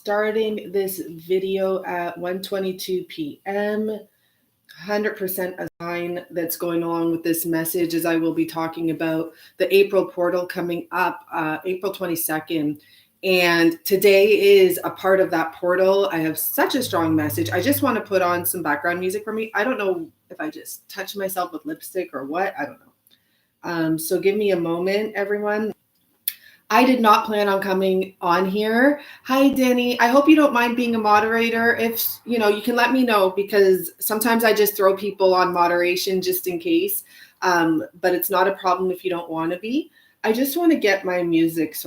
starting this video at 1:22 p.m. 100% a sign that's going along with this message is I will be talking about the April portal coming up April 22nd. And today is a part of that portal. I have such a strong message. I just want to put on some background music for me. I don't know if I just touched myself with lipstick or what. I don't know. So give me a moment, everyone. I did not plan on coming on here. Hi, Danny. I hope you don't mind being a moderator. If, you can let me know because sometimes I just throw people on moderation just in case. But it's not a problem if you don't want to be. I just want to get my music,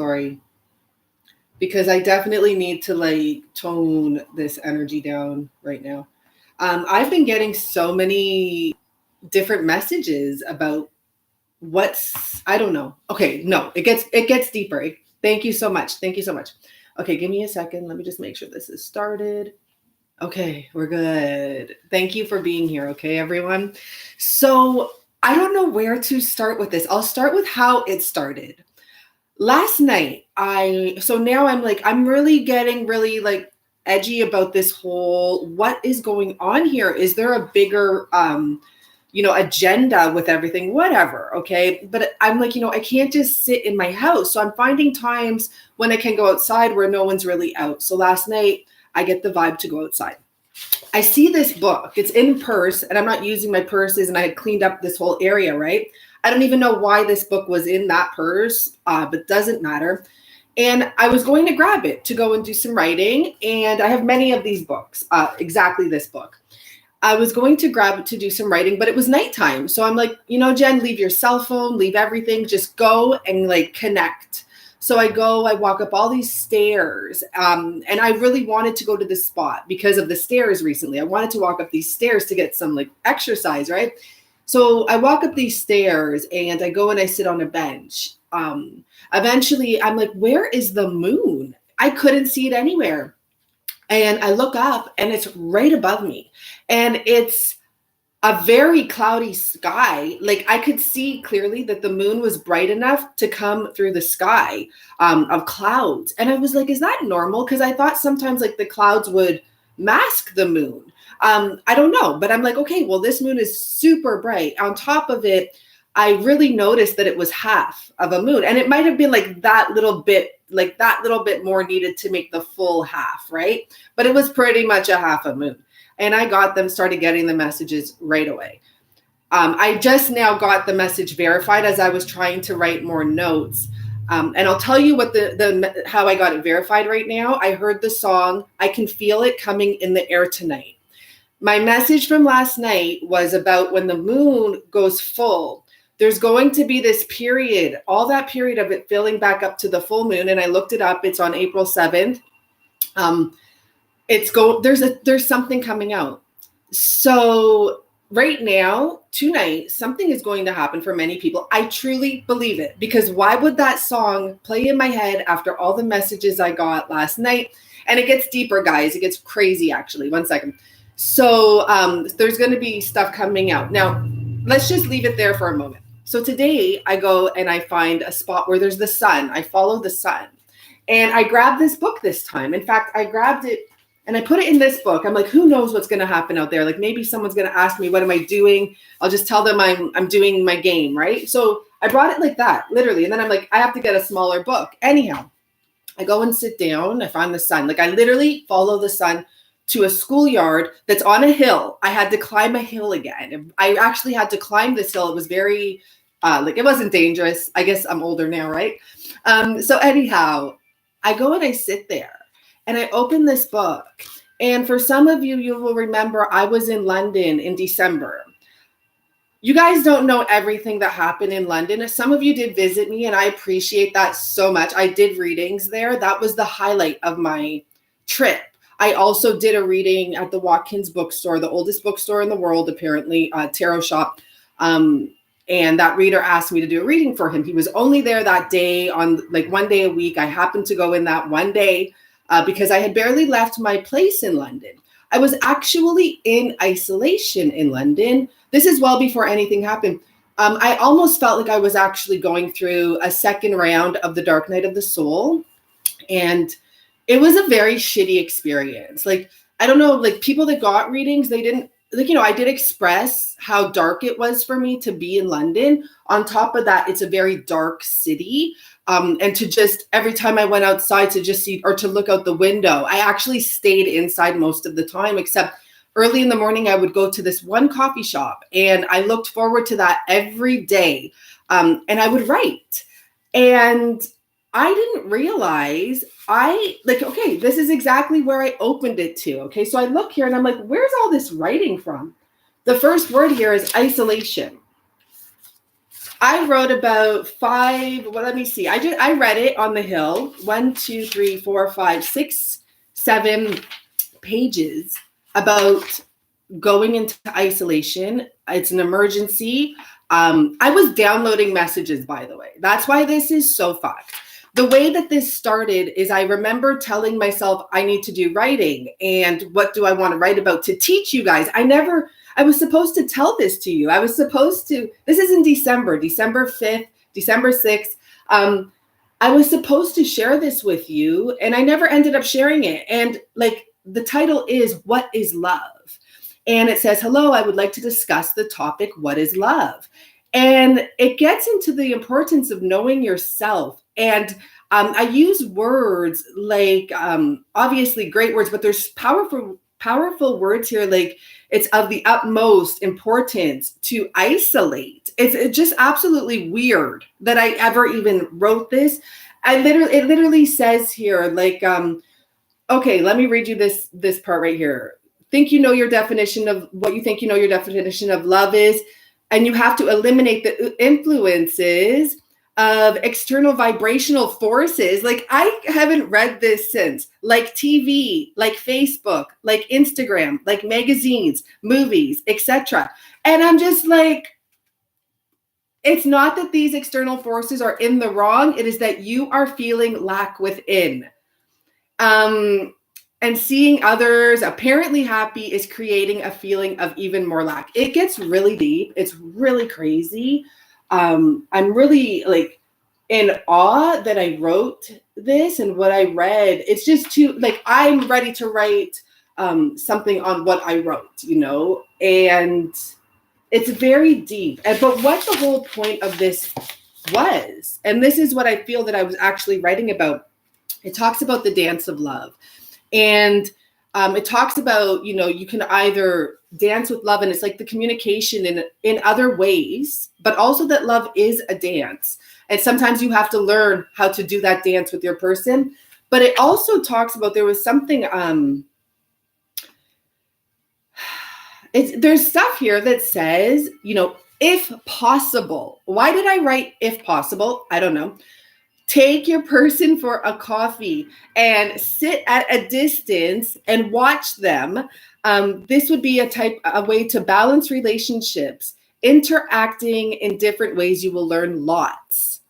because I definitely need to tone this energy down right now. I've been getting so many different messages about I don't know. Okay, no, it gets deeper. Thank you so much. Thank you so much. Okay, give me a second. Let me just make sure this is started. Okay, we're good. Thank you for being here. Okay, everyone. So I don't know where to start with this. I'll start with how it started. Last night, now I'm really getting edgy about this whole, what is going on here? Is there a bigger, agenda with everything, whatever. Okay. But I'm I can't just sit in my house. So I'm finding times when I can go outside where no one's really out. So last night I get the vibe to go outside. I see this book, it's in purse and I'm not using my purses and I had cleaned up this whole area, right? I don't even know why this book was in that purse, but doesn't matter. And I was going to grab it to go and do some writing. And I have many of these books, exactly this book. I was going to grab it to do some writing, but it was nighttime. So I'm Jen, leave your cell phone, leave everything, just go and connect. So I walk up all these stairs. And I really wanted to go to this spot because of the stairs recently. I wanted to walk up these stairs to get some exercise, right? So I walk up these stairs and I go and I sit on a bench. Eventually I'm where is the moon? I couldn't see it anywhere. And I look up and it's right above me. And it's a very cloudy sky. I could see clearly that the moon was bright enough to come through the sky of clouds. And I was is that normal? Because I thought sometimes the clouds would mask the moon. I don't know, but I'm okay, well, this moon is super bright. On top of it, I really noticed that it was half of a moon. And it might have been that little bit more needed to make the full half, right? But it was pretty much a half a moon. And I started getting the messages right away. I just now got the message verified as I was trying to write more notes. And I'll tell you what how I got it verified right now. I heard the song, I Can Feel It Coming in the Air Tonight. My message from last night was about when the moon goes full, there's going to be this period, all that period of it filling back up to the full moon. And I looked it up. It's on April 7th. There's something coming out. So right now, tonight, something is going to happen for many people. I truly believe it, because why would that song play in my head after all the messages I got last night? And it gets deeper, guys. It gets crazy, actually. 1 second. So there's going to be stuff coming out. Now, let's just leave it there for a moment. So today I go and I find a spot where there's the sun. I follow the sun. And I grabbed this book this time. In fact, I grabbed it and I put it in this book. I'm who knows what's going to happen out there? Maybe someone's going to ask me, what am I doing? I'll just tell them I'm doing my game, right? So I brought it like that, literally. And then I'm I have to get a smaller book. Anyhow, I go and sit down. I find the sun. I literally follow the sun to a schoolyard that's on a hill. I had to climb a hill again. I actually had to climb this hill. It was very, it wasn't dangerous. I guess I'm older now, right? So anyhow, I go and I sit there and I open this book. And for some of you, you will remember I was in London in December. You guys don't know everything that happened in London. Some of you did visit me and I appreciate that so much. I did readings there. That was the highlight of my trip. I also did a reading at the Watkins bookstore, the oldest bookstore in the world, apparently, tarot shop. And that reader asked me to do a reading for him. He was only there that day on 1 day a week. I happened to go in that one day because I had barely left my place in London. I was actually in isolation in London. This is well before anything happened. I almost felt like I was actually going through a second round of the Dark Night of the Soul. And it was a very shitty experience. Like, I don't know, like people that got readings, they didn't, like, you know, I did express how dark it was for me to be in London. On top of that, it's a very dark city. And to just, every time I went outside to just see, or to look out the window, I actually stayed inside most of the time, except early in the morning, I would go to this one coffee shop, and I looked forward to that every day. And I would write. And I didn't realize okay, this is exactly where I opened it to. Okay, so I look here and I'm like, where's all this writing from? The first word here is isolation. I wrote about let me see. I read it on the hill, 1, 2, 3, 4, 5, 6, 7 pages about going into isolation. It's an emergency. I was downloading messages, by the way. That's why this is so fucked. The way that this started is I remember telling myself I need to do writing, and what do I want to write about to teach you guys? I was supposed to tell this to you. This is in December 5th, December 6th. I was supposed to share this with you, and I never ended up sharing it. And like, the title is What is Love? And it says, hello, I would like to discuss the topic, what is love? And it gets into the importance of knowing yourself. And I use words like, obviously great words, but there's powerful words here. Like, it's of the utmost importance to isolate. It's just absolutely weird that I ever even wrote this. It literally says here, like, okay, let me read you this part right here. Think you know your definition of what you think you know your definition of love is, and you have to eliminate the influences of external vibrational forces. Like, I haven't read this since, like TV, like Facebook, like Instagram, like magazines, movies, etc. And I'm just like, it's not that these external forces are in the wrong. It is that you are feeling lack within. And seeing others apparently happy is creating a feeling of even more lack. It gets really deep. It's really crazy. I'm really like in awe that I wrote this and what I read. It's just too, like, I'm ready to write something on what I wrote, you know, and it's very deep. But what the whole point of this was, and this is what I feel that I was actually writing about. It talks about the dance of love. And it talks about, you know, you can either dance with love, and it's like the communication in other ways, but also that love is a dance. And sometimes you have to learn how to do that dance with your person. But it also talks about, there was something, there's stuff here that says, you know, if possible. Why did I write if possible? I don't know. Take your person for a coffee and sit at a distance and watch them. This would be a way to balance relationships. Interacting in different ways, you will learn lots.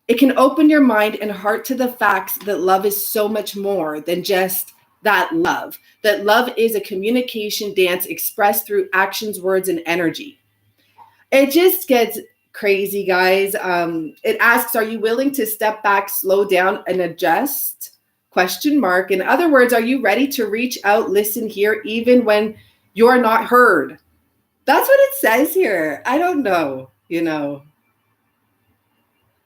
It can open your mind and heart to the facts that love is so much more than just that love. That love is a communication dance expressed through actions, words, and energy. It just gets crazy, guys. It asks, are you willing to step back, slow down, and adjust? ? In other words, are you ready to reach out, listen, hear, even when you're not heard? That's what it says here. I don't know, you know.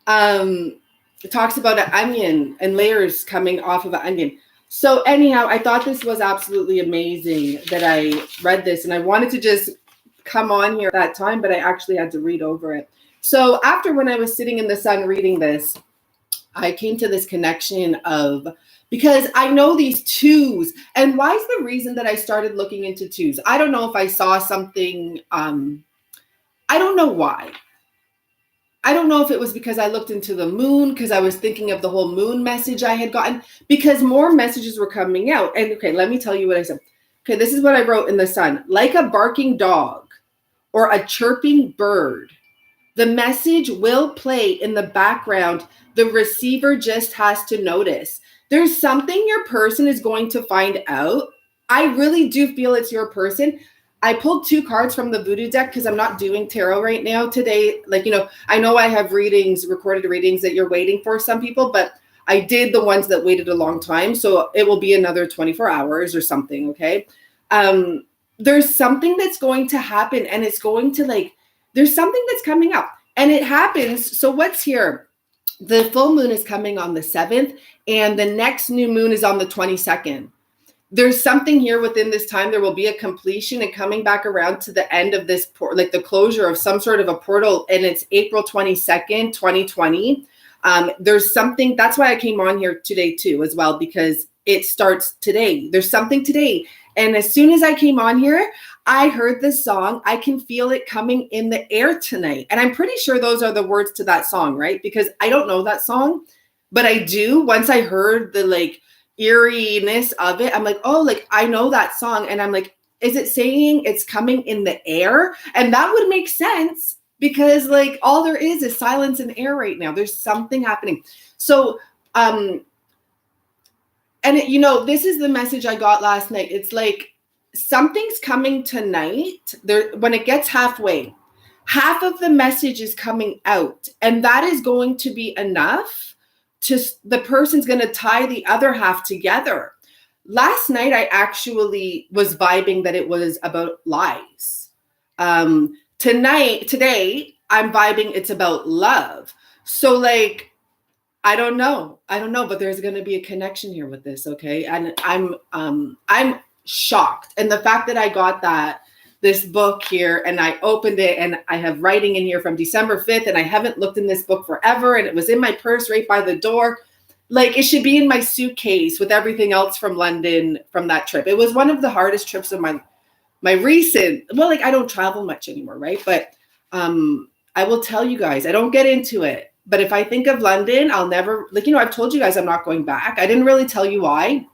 It talks about an onion and layers coming off of an onion. So anyhow, I thought this was absolutely amazing that I read this, and I wanted to just come on here at that time, but I actually had to read over it. So after, when I was sitting in the sun reading this, I came to this connection of, because I know these twos, and why is the reason that I started looking into twos? I don't know if I saw something, I don't know why. I don't know if it was because I looked into the moon, because I was thinking of the whole moon message I had gotten, because more messages were coming out. And okay, let me tell you what I said. Okay, this is what I wrote in the sun. Like a barking dog or a chirping bird, the message will play in the background. The receiver just has to notice. There's something your person is going to find out. I really do feel it's your person. I pulled 2 cards from the Voodoo deck because I'm not doing tarot right now today. Like, you know I have recorded readings that you're waiting for, some people, but I did the ones that waited a long time. So it will be another 24 hours or something. Okay. There's something that's going to happen, and it's going to like, there's something that's coming up, and it happens. So what's here? The full moon is coming on the 7th, and the next new moon is on the 22nd. There's something here within this time. There will be a completion and coming back around to the end of this, like the closure of some sort of a portal, and it's April 22nd, 2020. There's something, that's why I came on here today too, as well, because it starts today. There's something today. And as soon as I came on here, I heard this song. I can feel it coming in the air tonight. And I'm pretty sure those are the words to that song, right? Because I don't know that song, but I do. Once I heard the like eeriness of it, I'm like, oh, like I know that song. And I'm like, is it saying it's coming in the air? And that would make sense, because like all there is silence and air right now. There's something happening. So, and it, you know, this is the message I got last night. It's like something's coming tonight. There, when it gets halfway, half of the message is coming out, and that is going to be enough to, the person's going to tie the other half together. Last night, I actually was vibing that it was about lies. Today, I'm vibing it's about love. So like, I don't know, but there's going to be a connection here with this. Okay. And I'm shocked. And the fact that I got this book here, and I opened it, and I have writing in here from December 5th, and I haven't looked in this book forever. And it was in my purse right by the door. Like it should be in my suitcase with everything else from London from that trip. It was one of the hardest trips of my recent, well, like I don't travel much anymore. Right. But, I will tell you guys, I don't get into it, but if I think of London, I'll never, like, you know, I've told you guys I'm not going back. I didn't really tell you why.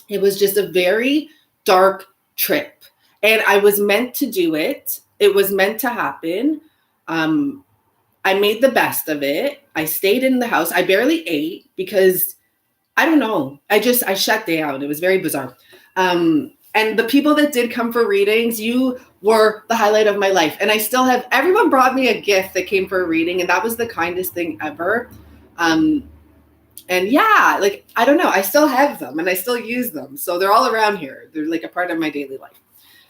It was just a very dark trip, and I was meant to do it. It was meant to happen. I made the best of it. I stayed in the house. I barely ate because I don't know. I shut down. It was very bizarre. And the people that did come for readings, you were the highlight of my life. And I still have, everyone brought me a gift that came for a reading, and that was the kindest thing ever. And yeah, like, I don't know. I still have them, and I still use them. So they're all around here. They're like a part of my daily life.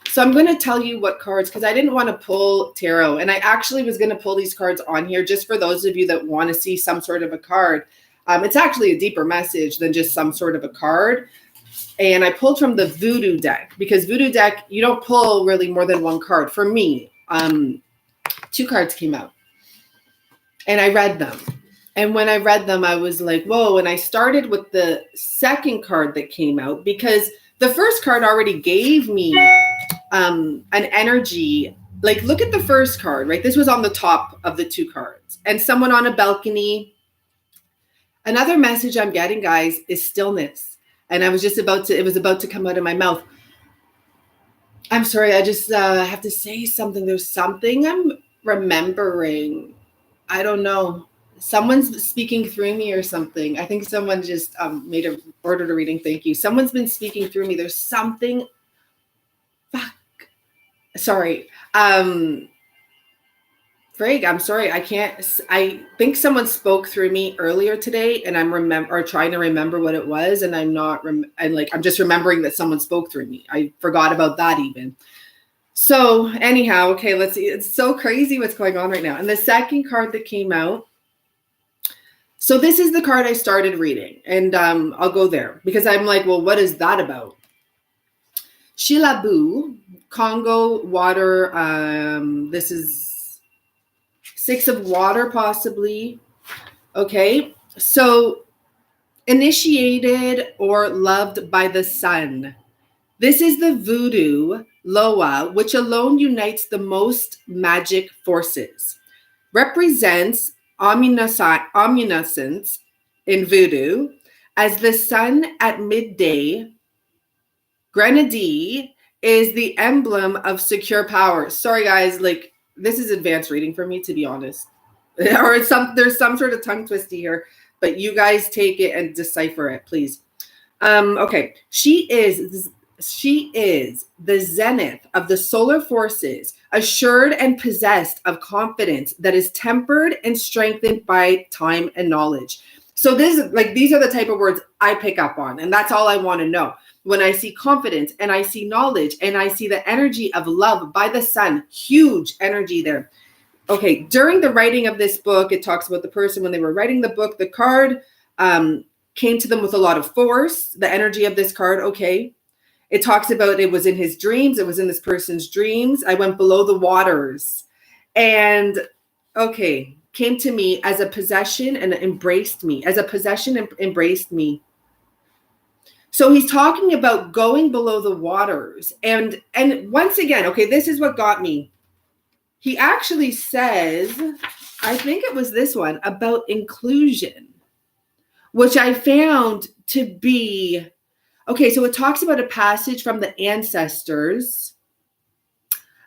So I'm going to tell you what cards, because I didn't want to pull tarot. And I actually was going to pull these cards on here just for those of you that want to see some sort of a card. It's actually a deeper message than just some sort of a card. And I pulled from the Voodoo deck, because Voodoo deck, you don't pull really more than one card. For me, 2 cards came out, and I read them. And when I read them, I was like, whoa. And I started with the second card that came out, because the first card already gave me an energy. Like, look at the first card, right? This was on the top of the 2 cards, and someone on a balcony. Another message I'm getting, guys, is stillness. And I was just it was about to come out of my mouth. I'm sorry. I just have to say something. There's something I'm remembering. I don't know. Someone's speaking through me or something. I think someone just ordered a reading. Thank you. Someone's been speaking through me. There's something. Fuck. Sorry. Frig, I'm sorry. I think someone spoke through me earlier today, and I'm trying to remember what it was. And I'm not, I'm just remembering that someone spoke through me. I forgot about that even. So anyhow, okay, let's see. It's so crazy what's going on right now. And the second card that came out. So this is the card I started reading, and I'll go there because I'm like, well, what is that about? Shilabu, Congo, water. This is 6 of water, possibly. Okay. So initiated or loved by the sun. This is the Voodoo Loa, which alone unites the most magic forces. Represents omniscience in Voodoo as the sun at midday. Grenadine is the emblem of secure power. Sorry, guys, like, this is advanced reading for me, to be honest. Or there's some sort of tongue twisty here, but you guys take it and decipher it, please. Okay, she is the zenith of the solar forces, assured and possessed of confidence that is tempered and strengthened by time and knowledge. So these are the type of words I pick up on, and that's all I want to know. When I see confidence and I see knowledge and I see the energy of love by the sun, huge energy there. Okay, during the writing of this book, it talks about the person when they were writing the book, the card came to them with a lot of force, the energy of this card, okay. It talks about it was in his dreams, it was in this person's dreams. I went below the waters and, okay, came to me as a possession and embraced me, as a possession and embraced me. So he's talking about going below the waters. And once again, okay, this is what got me. He actually says, I think it was this one, about inclusion, which I found to be, okay, so it talks about a passage from the ancestors,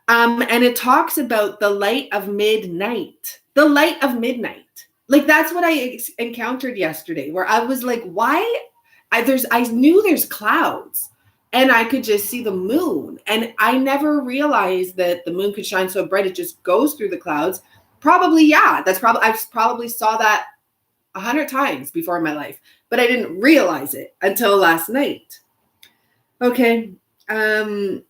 and it talks about the light of midnight. The light of midnight. Like, that's what I encountered yesterday, where I was like, why? I knew there's clouds. And I could just see the moon. And I never realized that the moon could shine so bright it just goes through the clouds. Probably, yeah. I probably saw that 100 times before in my life. But I didn't realize it until last night. Okay. I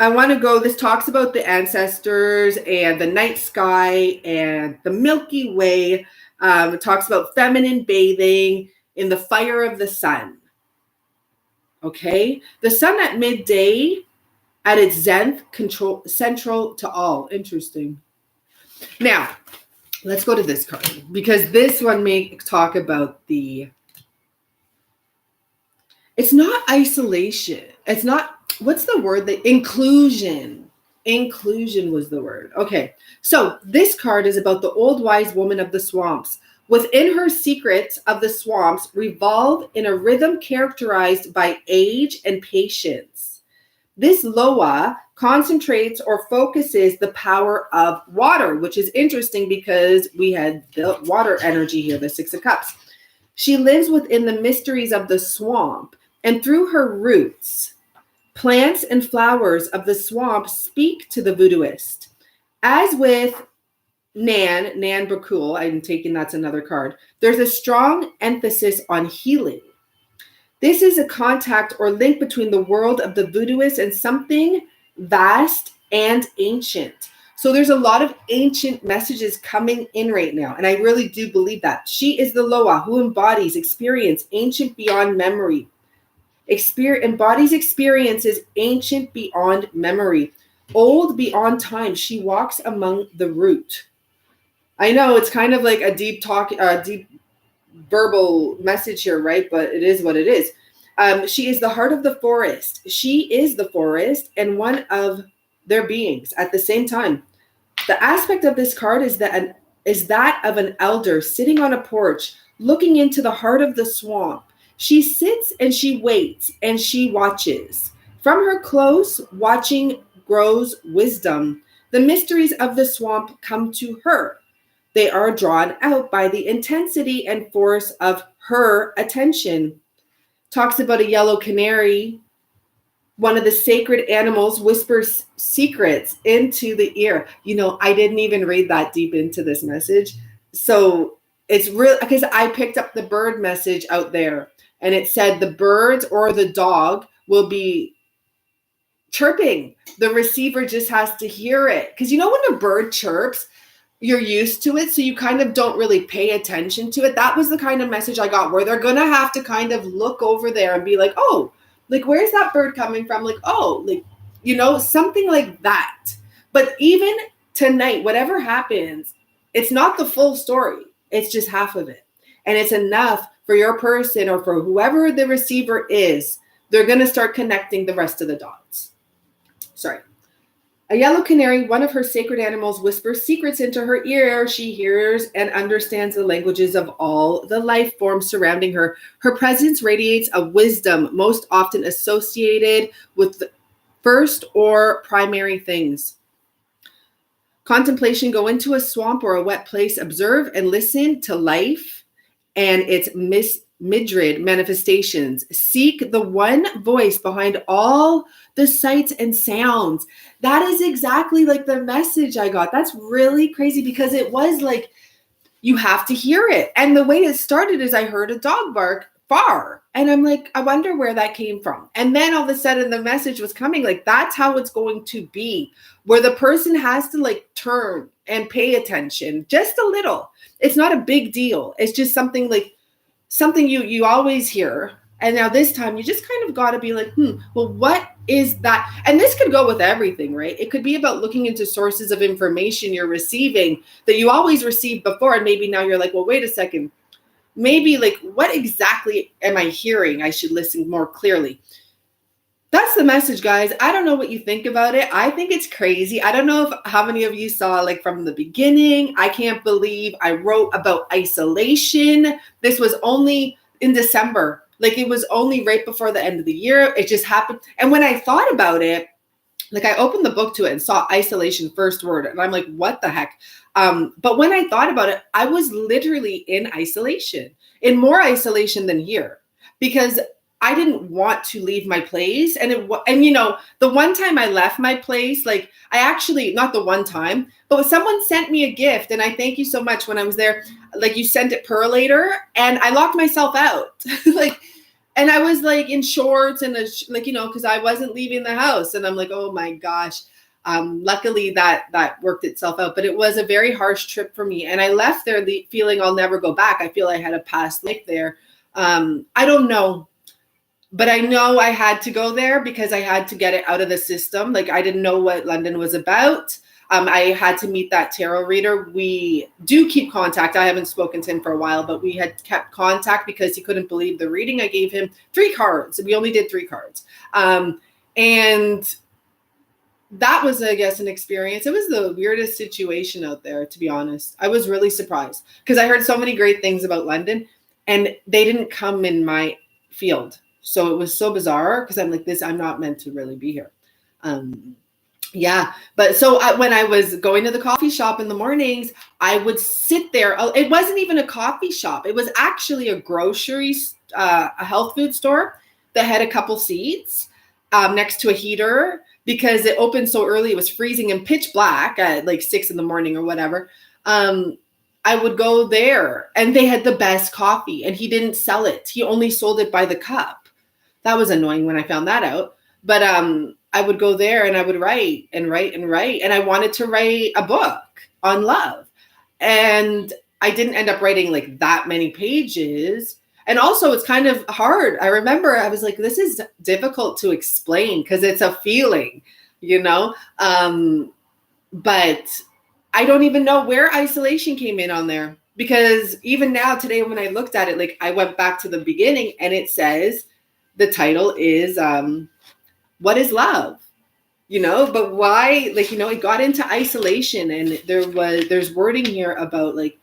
want to go. This talks about the ancestors and the night sky and the Milky Way. It talks about feminine bathing in the fire of the sun. Okay, the sun at midday, at its zenith, central to all. Interesting. Now, let's go to this card because this one may talk about it's not isolation. It's not, what's the word? Inclusion. Inclusion was the word. Okay, so this card is about the old wise woman of the swamps. Within her, secrets of the swamps revolve in a rhythm characterized by age and patience. This Loa concentrates or focuses the power of water, which is interesting because we had the water energy here, the Six of Cups. She lives within the mysteries of the swamp, and through her roots, plants and flowers of the swamp speak to the voodooist. As with Nan Bakul, I'm taking that's another card. There's a strong emphasis on healing. This is a contact or link between the world of the voodooist and something vast and ancient. So there's a lot of ancient messages coming in right now. And I really do believe that. She is the Loa who embodies experience ancient beyond memory. Embodies experiences ancient beyond memory. Old beyond time. She walks among the root. I know it's kind of like a deep verbal message here, right? But it is what it is. She is the heart of the forest. She is the forest and one of their beings at the same time. The aspect of this card is that of an elder sitting on a porch, looking into the heart of the swamp. She sits and she waits and she watches. From her close watching grows wisdom. The mysteries of the swamp come to her. They are drawn out by the intensity and force of her attention. Talks about a yellow canary. One of the sacred animals whispers secrets into the ear. You know, I didn't even read that deep into this message. So it's real because I picked up the bird message out there and it said the birds or the dog will be chirping. The receiver just has to hear it. Because you know when a bird chirps, you're used to it, so you kind of don't really pay attention to it. That was the kind of message I got where they're going to have to kind of look over there and be like, oh, like, where's that bird coming from? Like, oh, like, you know, something like that. But even tonight, whatever happens, it's not the full story. It's just half of it. And it's enough for your person or for whoever the receiver is. They're going to start connecting the rest of the dots. Sorry. A yellow canary, one of her sacred animals, whispers secrets into her ear. She hears and understands the languages of all the life forms surrounding her. Her presence radiates a wisdom most often associated with the first or primary things. Contemplation, go into a swamp or a wet place, observe and listen to life and its Midrid manifestations. Seek the one voice behind all the sights and sounds. That is exactly like the message I got. That's really crazy because it was like you have to hear it. And the way it started is I heard a dog bark far. And I'm like, I wonder where that came from. And then all of a sudden the message was coming, like, that's how it's going to be, where the person has to like turn and pay attention just a little. It's not a big deal. It's just something like something you always hear. And now this time you just kind of got to be like, well, what is that? And this could go with everything, right? It could be about looking into sources of information you're receiving that you always received before. And maybe now you're like, well, wait a second. Maybe like, what exactly am I hearing? I should listen more clearly. That's the message, guys. I don't know what you think about it. I think it's crazy. I don't know how many of you saw like from the beginning. I can't believe I wrote about isolation. This was only in December. Like it was only right before the end of the year. It just happened. And when I thought about it, like I opened the book to it and saw isolation first word. And I'm like, what the heck? But when I thought about it, I was literally in isolation, in more isolation than here, because I didn't want to leave my place. And you know, the one time I left my place, like I actually, not the one time, but someone sent me a gift. And I thank you so much when I was there. Like you sent it per later and I locked myself out. And I was like in shorts and like, you know, cause I wasn't leaving the house and I'm like, oh my gosh. Luckily that worked itself out, but it was a very harsh trip for me. And I left there feeling I'll never go back. I feel I had a past life there. I don't know. But I know I had to go there because I had to get it out of the system. Like I didn't know what London was about. I had to meet that tarot reader. We do keep contact. I haven't spoken to him for a while, but we had kept contact because he couldn't believe the reading. I gave him 3 cards. We only did 3 cards. And that was, I guess, an experience. It was the weirdest situation out there, to be honest. I was really surprised because I heard so many great things about London and they didn't come in my field. So it was so bizarre because I'm like, I'm not meant to really be here. Yeah. But so when I was going to the coffee shop in the mornings, I would sit there. It wasn't even a coffee shop. It was actually a grocery, a health food store that had a couple seats next to a heater because it opened so early. It was freezing and pitch black at like 6 a.m. or whatever. I would go there and they had the best coffee and he didn't sell it. He only sold it by the cup. That was annoying when I found that out. But I would go there and I would write and write and write. And I wanted to write a book on love. And I didn't end up writing like that many pages. And also it's kind of hard. I remember I was like, this is difficult to explain because it's a feeling, you know? But I don't even know where isolation came in on there. Because even now today when I looked at it, like I went back to the beginning and it says, the title is, what is love? You know, but why, like, you know, it got into isolation and there's wording here about like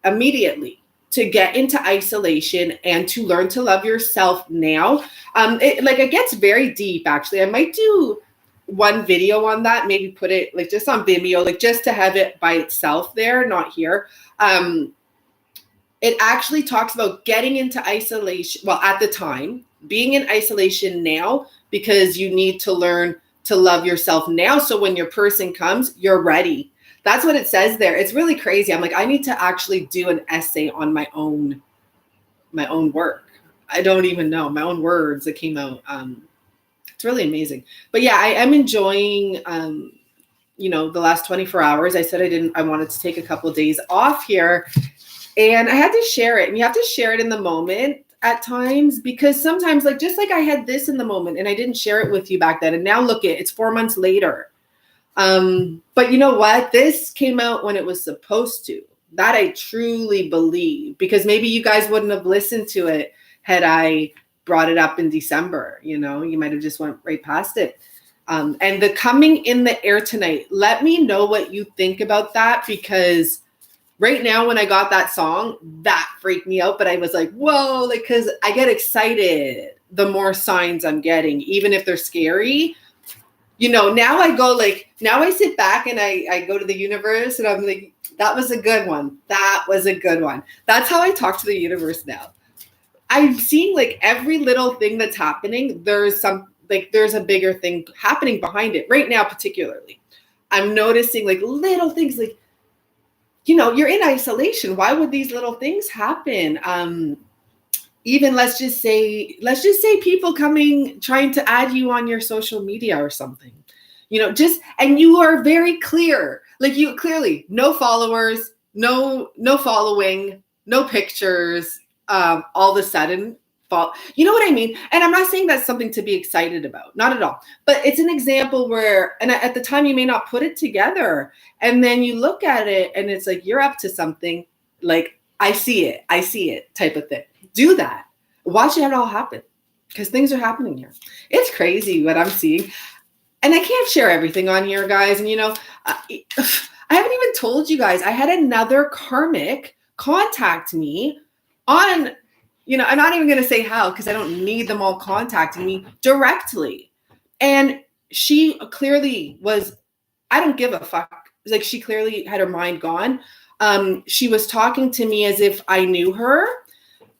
immediately to get into isolation and to learn to love yourself now. It gets very deep actually. I might do one video on that, maybe put it like just on Vimeo, like just to have it by itself there, not here. It actually talks about getting into isolation. Well, at the time, being in isolation now, because you need to learn to love yourself now. So when your person comes, you're ready. That's what it says there. It's really crazy. I'm like, I need to actually do an essay on my own work. I don't even know my own words that came out. It's really amazing. But yeah, I am enjoying, the last 24 hours. I said I wanted to take a couple of days off here and I had to share it, and you have to share it in the moment at times, because sometimes just like I had this in the moment and I didn't share it with you back then. And now look it's 4 months later. But you know what? This came out when it was supposed to. That I truly believe, because maybe you guys wouldn't have listened to it had I brought it up in December. You might have just went right past it. And the coming in the air tonight, let me know what you think about that, because right now when I got that song, that freaked me out. But I was like, whoa, because I get excited the more signs I'm getting, even if they're scary. Now I go now I sit back and I go to the universe and I'm like, that was a good one. That was a good one. That's how I talk to the universe now. I'm seeing every little thing that's happening. There's a bigger thing happening behind it right now, particularly. I'm noticing little things you know, you're in isolation. Why would these little things happen? Even let's just say people trying to add you on your social media or something, you know, and you are very clear, like you clearly, no followers, no following, no pictures, all of a sudden you know what I mean? And I'm not saying that's something to be excited about, not at all, but it's an example where, and at the time you may not put it together, and then you look at it and it's like, you're up to something, like, I see it type of thing. Do that. Watch it all happen, because things are happening here. It's crazy what I'm seeing. And I can't share everything on here, guys. And, you know, I haven't even told you guys, I had another karmic contact me on, you know, I'm not even going to say how, because I don't need them all contacting me directly. And she clearly was, I don't give a fuck. Like, she clearly had her mind gone. She was talking to me as if I knew her.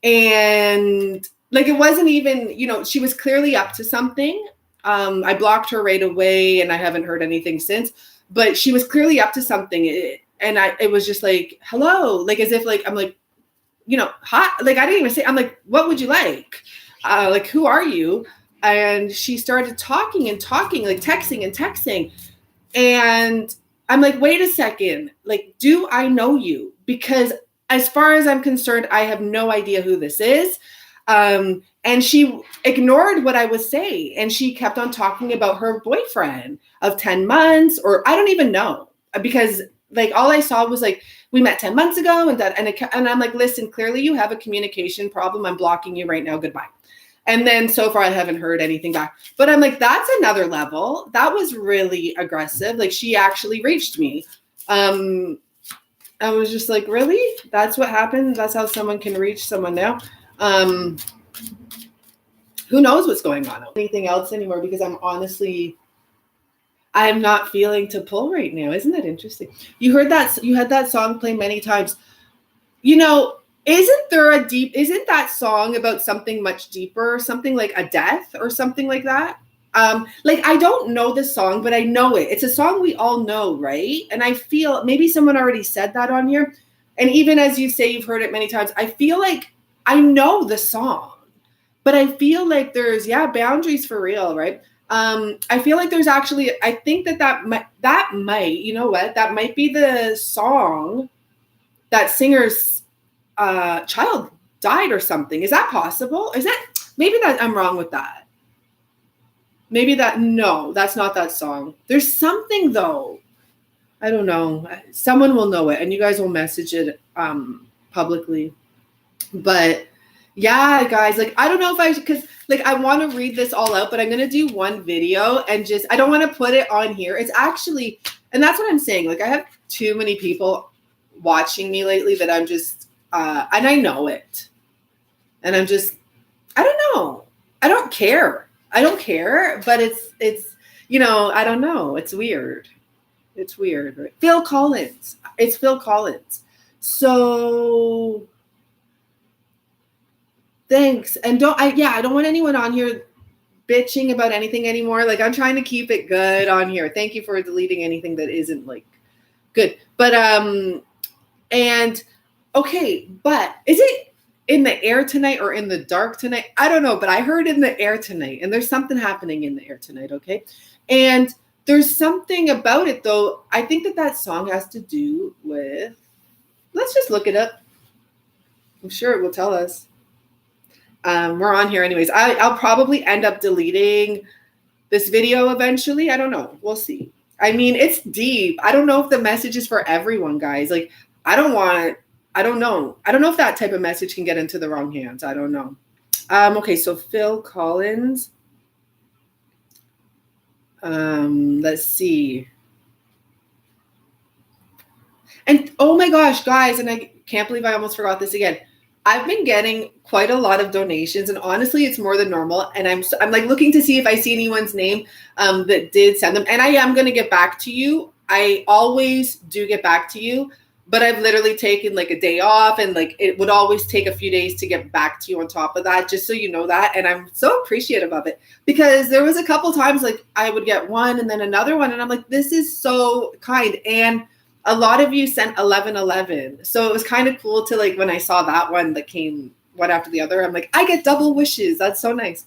And like, it wasn't even, you know, she was clearly up to something. I blocked her right away and I haven't heard anything since, but she was clearly up to something. It was just like, hello, like, as if like, I'm like, you know, hi, like, I didn't even say, I'm like, what would you like? Like, who are you? And she started talking, like texting. And I'm like, wait a second, like, do I know you? Because as far as I'm concerned, I have no idea who this is. And she ignored what I was saying. And she kept on talking about her boyfriend of 10 months, or I don't even know, because like, all I saw was like, we met 10 months ago and I'm like, listen, clearly you have a communication problem. I'm blocking you right now. Goodbye. And then so far I haven't heard anything back, but I'm like, that's another level. That was really aggressive. Like, she actually reached me. I was just like, really? That's what happened? That's how someone can reach someone now? Who knows what's going on? Anything else anymore? Because I'm not feeling to pull right now. Isn't that interesting? You had that song play many times. You know, isn't that song about something much deeper, something like a death or something like that? Like, I don't know the song, but I know it. It's a song we all know, right? And I feel maybe someone already said that on here. And even as you say, you've heard it many times, I feel like I know the song, but I feel like there's, boundaries for real, right? I feel like there's actually, I think that might, you know what, that might be the song that singer's child died or something. Is that possible? Maybe that I'm wrong with that. No, that's not that song. There's something though. I don't know. Someone will know it and you guys will message it publicly. But yeah, guys, like, I don't know if because like, I want to read this all out, but I'm going to do one video and I don't want to put it on here. It's actually, and that's what I'm saying. Like, I have too many people watching me lately that I'm just, and I know it. And I'm just, I don't know. I don't care, but it's, you know, I don't know. It's weird. Right? Phil Collins. It's Phil Collins. So thanks. And I don't want anyone on here bitching about anything anymore. Like, I'm trying to keep it good on here. Thank you for deleting anything that isn't like good. But, and okay, but is it in the air tonight or in the dark tonight? I don't know, but I heard in the air tonight, and there's something happening in the air tonight. Okay. And there's something about it though. I think that song has to do with, let's just look it up. I'm sure it will tell us. We're on here anyways. I'll probably end up deleting this video eventually. I don't know. We'll see. I mean, it's deep. I don't know if the message is for everyone, guys. Like, I don't know. I don't know if that type of message can get into the wrong hands. I don't know. Okay, so Phil Collins. Let's see. And oh my gosh, guys, and I can't believe I almost forgot this again. I've been getting quite a lot of donations, and honestly, it's more than normal. And I'm like looking to see if I see anyone's name that did send them. And I am going to get back to you. I always do get back to you, but I've literally taken like a day off, and like it would always take a few days to get back to you on top of that, just so you know that. And I'm so appreciative of it, because there was a couple times like I would get one and then another one, and I'm like, this is so kind. And A lot of you sent 1111. So it was kind of cool to like, when I saw that one that came one after the other, I'm like, I get double wishes. That's so nice.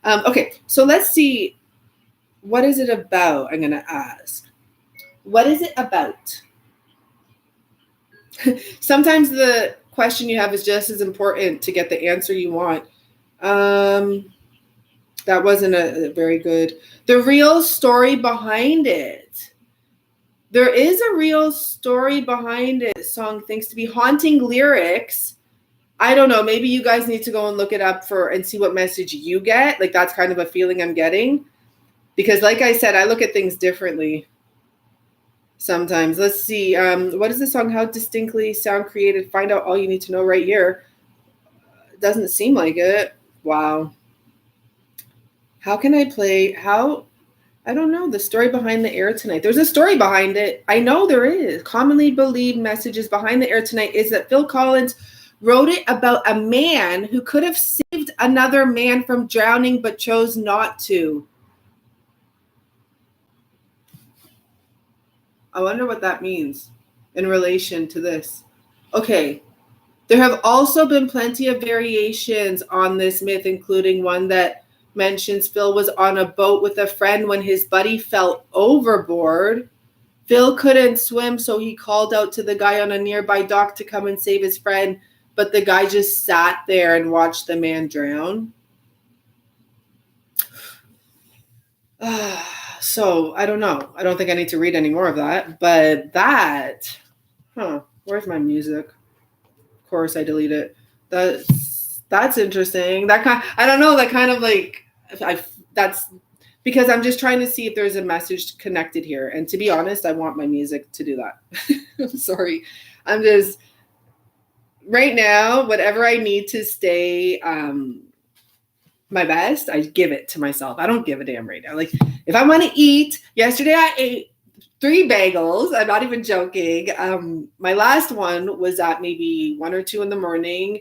Okay, so let's see. What is it about? I'm going to ask. What is it about? Sometimes the question you have is just as important to get the answer you want. That wasn't a very good. The real story behind it. There is a real story behind it. Song thinks to be haunting lyrics. I don't know. Maybe you guys need to go and look it up and see what message you get. Like, that's kind of a feeling I'm getting. Because like I said, I look at things differently sometimes. Let's see. What is the song? How distinctly sound created? Find out all you need to know right here. It doesn't seem like it. Wow. How can I play? I don't know. The story behind the air tonight. There's a story behind it. I know there is. Commonly believed messages behind the air tonight is that Phil Collins wrote it about a man who could have saved another man from drowning but chose not to. I wonder what that means in relation to this. Okay. There have also been plenty of variations on this myth, including one that mentions Phil was on a boat with a friend when his buddy fell overboard. Phil couldn't swim, so he called out to the guy on a nearby dock to come and save his friend, but the guy just sat there and watched the man drown. So I don't know. I don't think I need to read any more of that, but where's my music? Of course I delete it. That's interesting. I don't know, that kind of like, that's because I'm just trying to see if there's a message connected here. And to be honest, I want my music to do that. I'm sorry. I'm just, right now, whatever I need to stay my best, I give it to myself. I don't give a damn right now. Like, if I want to eat, yesterday I ate 3 bagels. I'm not even joking. My last one was at maybe 1 or 2 in the morning.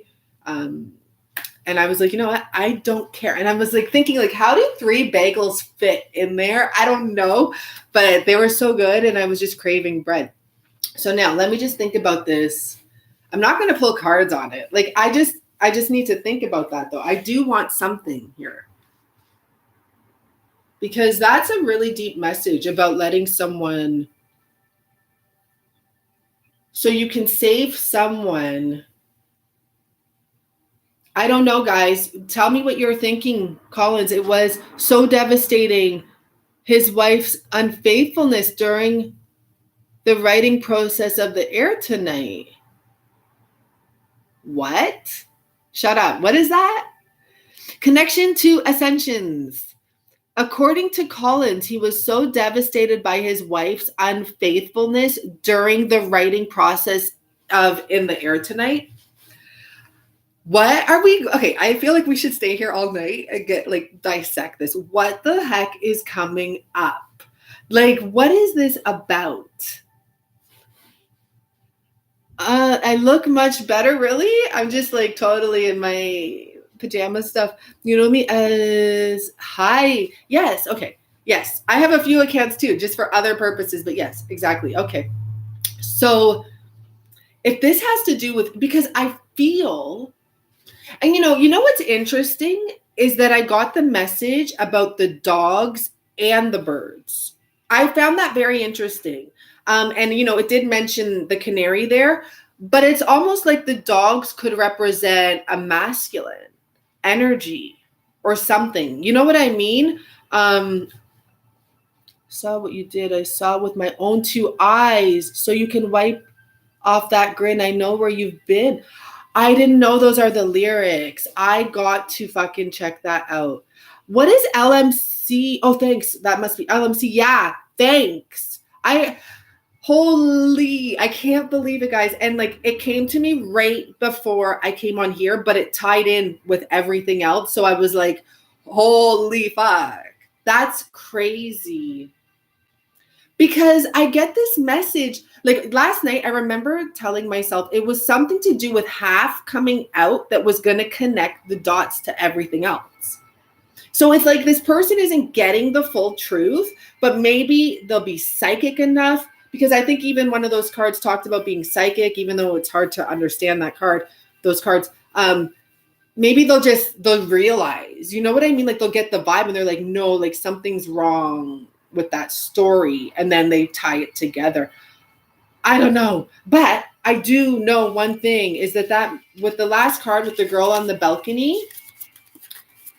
And I was like, you know what? I don't care. And I was like thinking, like, how do 3 bagels fit in there? I don't know, but they were so good. And I was just craving bread. So now let me just think about this. I'm not going to pull cards on it. Like, I just need to think about that though. I do want something here, because that's a really deep message about letting someone, so you can save someone. I don't know, guys. Tell me what you're thinking, Collins. It was so devastating. His wife's unfaithfulness during the writing process of the air tonight. What? Shut up. What is that? Connection to ascensions. According to Collins, he was so devastated by his wife's unfaithfulness during the writing process of In the Air Tonight. What are we? Okay, I feel like we should stay here all night and dissect this. What the heck is coming up? Like, what is this about? I look much better, really? I'm just like totally in my pajama stuff. You know me as hi. Yes, okay. Yes, I have a few accounts too, just for other purposes, but yes, exactly. Okay. So if this has to do with, because I feel, and you know what's interesting is that I got the message about the dogs and the birds. I found that very interesting. And it did mention the canary there, but it's almost like the dogs could represent a masculine energy or something. You know what I mean? Saw what you did. I saw with my own 2 eyes. So you can wipe off that grin. I know where you've been. I didn't know those are the lyrics. I got to fucking check that out. What is LMC? Oh, thanks. That must be LMC. Yeah, thanks. Holy, I can't believe it, guys. And like, it came to me right before I came on here, but it tied in with everything else. So I was like, holy fuck, that's crazy. Because I get this message, like last night, I remember telling myself it was something to do with half coming out that was going to connect the dots to everything else. So it's like this person isn't getting the full truth, but maybe they'll be psychic enough. because I think even one of those cards talked about being psychic, even though it's hard to understand that card, those cards. Maybe they'll realize, you know what I mean? Like they'll get the vibe and they're like, no, like something's wrong with that story. And then they tie it together. I don't know. But I do know one thing is that with the last card with the girl on the balcony,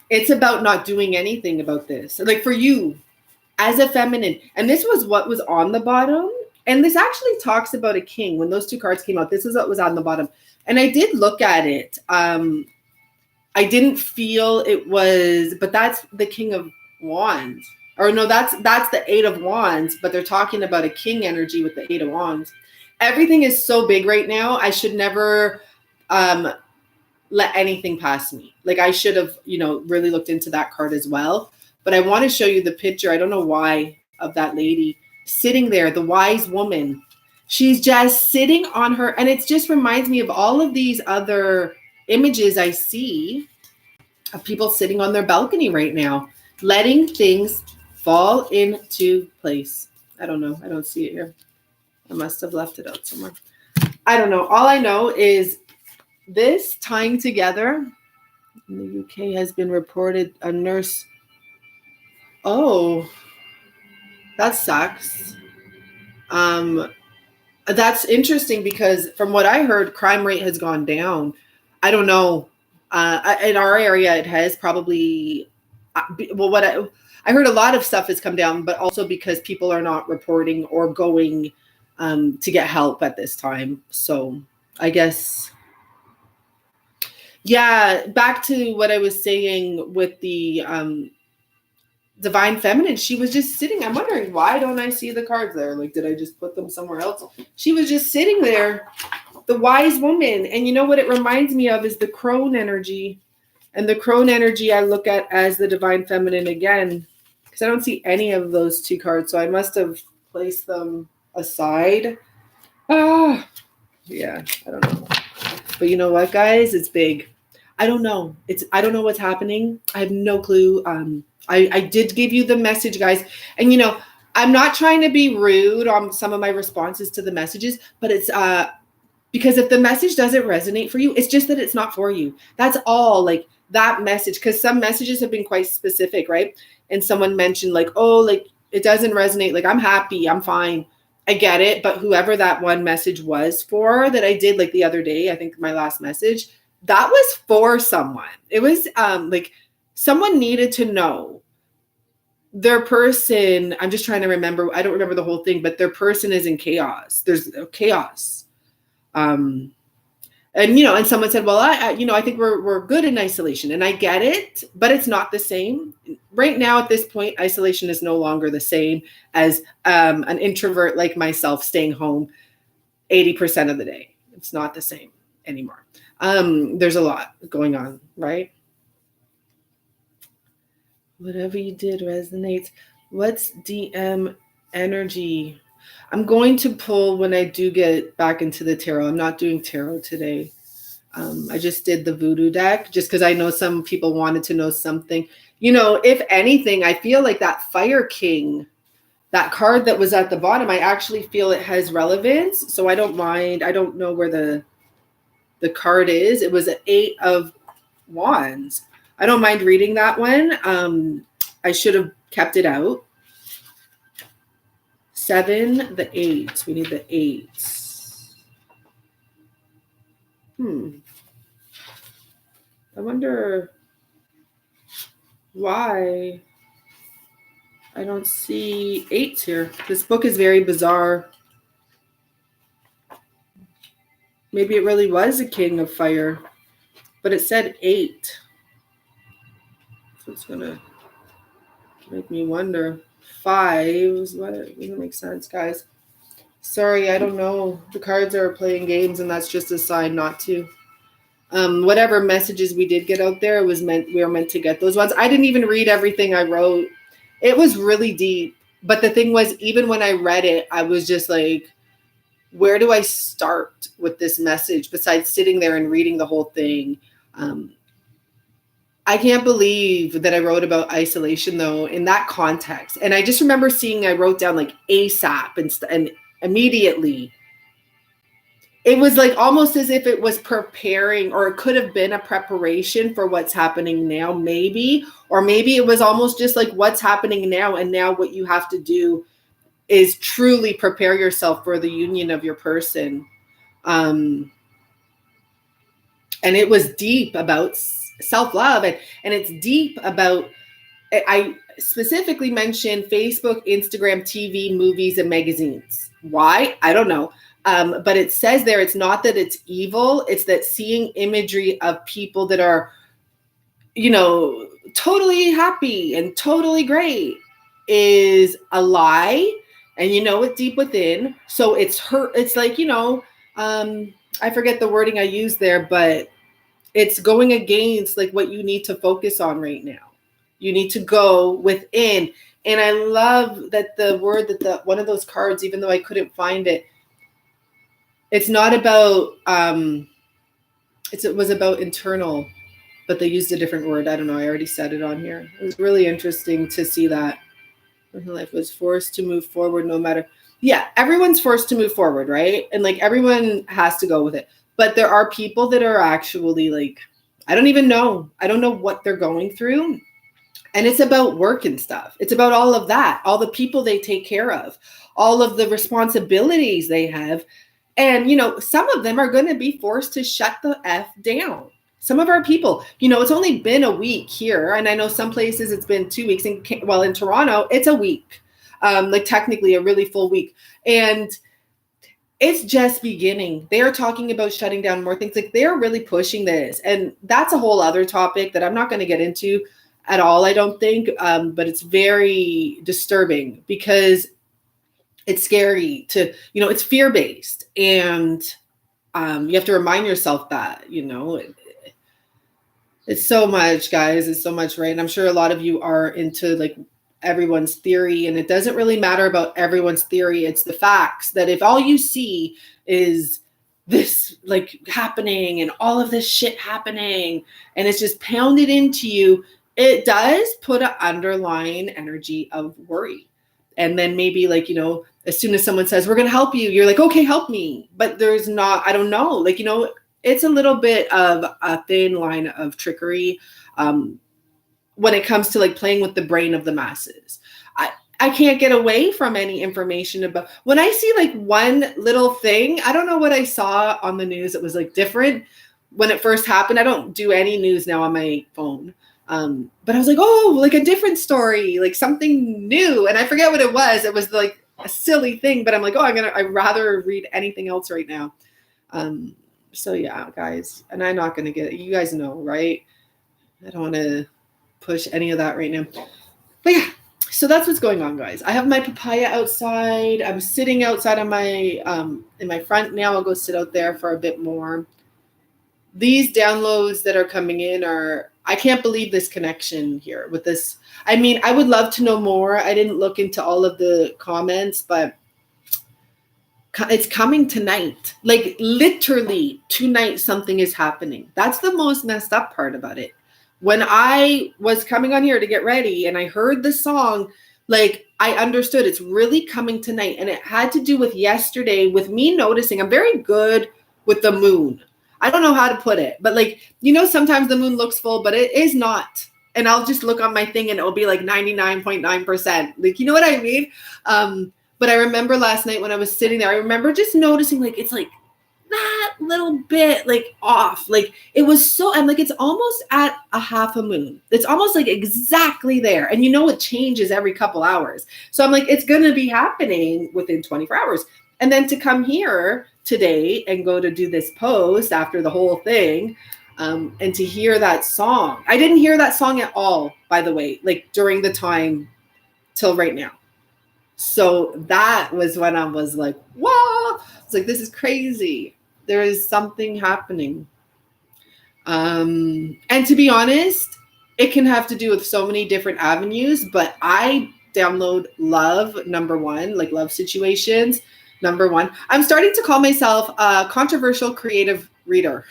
it's about not doing anything about this. Like for you as a feminine. And this was what was on the bottom. And this actually talks about a king. When those two cards came out, this is what was on the bottom. And I did look at it. I didn't feel it was, but that's the King of Wands. Or no, that's the Eight of Wands, but they're talking about a king energy with the Eight of Wands. Everything is so big right now. I should never let anything pass me. Like I should have, really looked into that card as well. But I want to show you the picture. I don't know why, of that lady sitting there, the wise woman. She's just sitting on her, and it just reminds me of all of these other images I see of people sitting on their balcony right now, letting things fall into place. I don't know. I don't see it here. I must have left it out somewhere. I don't know. All I know is this tying together in the UK has been reported a nurse. Oh, that sucks. That's interesting because from what I heard, crime rate has gone down. I don't know. In our area, it has probably, well, I heard a lot of stuff has come down, but also because people are not reporting or going to get help at this time. So I guess, yeah, back to what I was saying with the Divine Feminine, she was just sitting. I'm wondering, why don't I see the cards there? Like, did I just put them somewhere else? She was just sitting there, the wise woman. And you know what it reminds me of is the crone energy. And the crone energy I look at as the Divine Feminine again, because I don't see any of those two cards. So I must have placed them aside. Yeah, I don't know. But you know what, guys? It's big. I don't know. I don't know what's happening. I have no clue. I did give you the message, guys. And, I'm not trying to be rude on some of my responses to the messages, but it's because if the message doesn't resonate for you, it's just that it's not for you. That's all, like that message, because some messages have been quite specific, right? And someone mentioned like, oh, like it doesn't resonate. Like I'm happy, I'm fine. I get it. But whoever that one message was for that I did like the other day, I think my last message, that was for someone. It was like someone needed to know their person. I'm just trying to remember. I don't remember the whole thing, but their person is in chaos. There's chaos. And, and someone said, well, I think we're good in isolation, and I get it, but it's not the same right now. At this point, isolation is no longer the same as an introvert like myself staying home 80% of the day. It's not the same anymore. There's a lot going on, right? Whatever you did resonates. What's DM energy? I'm going to pull when I do get back into the tarot. I'm not doing tarot today. I just did the Voodoo deck just because I know some people wanted to know something. If anything, I feel like that Fire King, that card that was at the bottom, I actually feel it has relevance. So I don't mind. I don't know where the card is. It was an 8 of Wands. I don't mind reading that one. I should have kept it out. 7, the 8. We need the 8. I wonder why I don't see 8s here. This book is very bizarre. Maybe it really was a King of Fire, but it said 8. So it's going to make me wonder. 5s, what? It doesn't make sense, guys. Sorry, I don't know. The cards are playing games, and that's just a sign not to. Whatever messages we did get out there, we were meant to get those ones. I didn't even read everything I wrote. It was really deep. But the thing was, even when I read it, I was just like, where do I start with this message besides sitting there and reading the whole thing? I can't believe that I wrote about isolation, though, in that context. And I just remember seeing, I wrote down like ASAP and immediately. It was like almost as if it was preparing, or it could have been a preparation for what's happening now, maybe. Or maybe it was almost just like what's happening now, and now what you have to do is truly prepare yourself for the union of your person. And it was deep about self-love, and it's deep about, I specifically mentioned Facebook, Instagram, TV, movies, and magazines. Why? I don't know. But it says there, it's not that it's evil. It's that seeing imagery of people that are, totally happy and totally great is a lie. And it deep within. So it's hurt. It's like, I forget the wording I used there, but it's going against like what you need to focus on right now. You need to go within. And I love that the word that one of those cards, even though I couldn't find it, it's not about, it was about internal, but they used a different word. I don't know. I already said it on here. It was really interesting to see that. Life was forced to move forward no matter. Yeah, everyone's forced to move forward, right? And like everyone has to go with it. But there are people that are actually like, I don't even know. I don't know what they're going through. And it's about work and stuff. It's about all of that, all the people they take care of, all of the responsibilities they have. And, some of them are going to be forced to shut the F down. Some of our people, it's only been a week here. And I know some places it's been 2 weeks. In Toronto, it's a week, like technically a really full week. And it's just beginning. They are talking about shutting down more things. Like they're really pushing this. And that's a whole other topic that I'm not going to get into at all, I don't think. But it's very disturbing because it's scary to, it's fear-based. And you have to remind yourself that, it's so much, guys. It's so much, right? And I'm sure a lot of you are into like everyone's theory, and it doesn't really matter about everyone's theory. It's the facts that if all you see is this like happening and all of this shit happening and it's just pounded into you, it does put an underlying energy of worry. And then maybe like, as soon as someone says, we're going to help you, you're like, okay, help me. But there's not, I don't know, like, it's a little bit of a thin line of trickery when it comes to like playing with the brain of the masses. I can't get away from any information about when I see like one little thing. I don't know what I saw on the news. It was like different when it first happened. I don't do any news now on my phone. But I was like, oh, like a different story, like something new. And I forget what it was. It was like a silly thing, but I'm like, oh, I'd rather read anything else right now. So yeah, guys, and I'm not going to get it. You guys know, right? I don't want to push any of that right now. But yeah, so that's what's going on, guys. I have my papaya outside. I'm sitting outside on my, in my front now. I'll go sit out there for a bit more. These downloads that are coming in are, I can't believe this connection here with this. I mean, I would love to know more. I didn't look into all of the comments, but it's coming tonight. Like literally tonight, something is happening. That's the most messed up part about it. When I was coming on here to get ready and I heard the song, like I understood it's really coming tonight. And it had to do with yesterday with me noticing I'm very good with the moon. I don't know how to put it, but like, sometimes the moon looks full, but it is not. And I'll just look on my thing and it'll be like 99.9%. Like, you know what I mean? But I remember last night when I was sitting there, I remember just noticing like, it's like that little bit like off. Like it was so, I'm like, it's almost at a half a moon. It's almost like exactly there. And it changes every couple hours. So I'm like, it's going to be happening within 24 hours. And then to come here today and go to do this post after the whole thing, and to hear that song. I didn't hear that song at all, by the way, like during the time till right now. So that was when I was like, whoa, it's like, this is crazy. There is something happening. And to be honest, it can have to do with so many different avenues, but I download love, number one, like love situations, number one. I'm starting to call myself a controversial creative reader.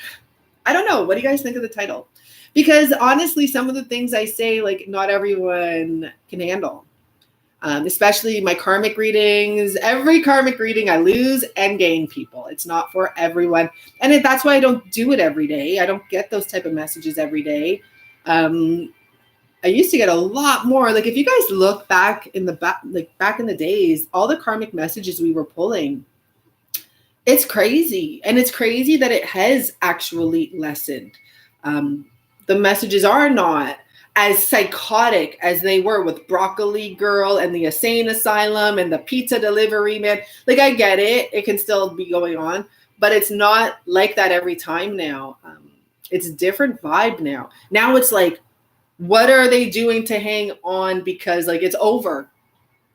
I don't know. What do you guys think of the title? Because honestly, some of the things I say, like not everyone can handle. especially my karmic readings. Every karmic reading I lose and gain people. It's not for everyone. And that's why I don't do it every day. I don't get those type of messages every day. I used to get a lot more. Like if you guys look back in the back in the days, all the karmic messages we were pulling, it's crazy. And it's crazy that it has actually lessened. The messages are not as psychotic as they were with Broccoli Girl and the Insane Asylum and the pizza delivery man. Like I get it. It can still be going on, but it's not like that every time now. It's a different vibe now. Now it's like, what are they doing to hang on? Because like it's over.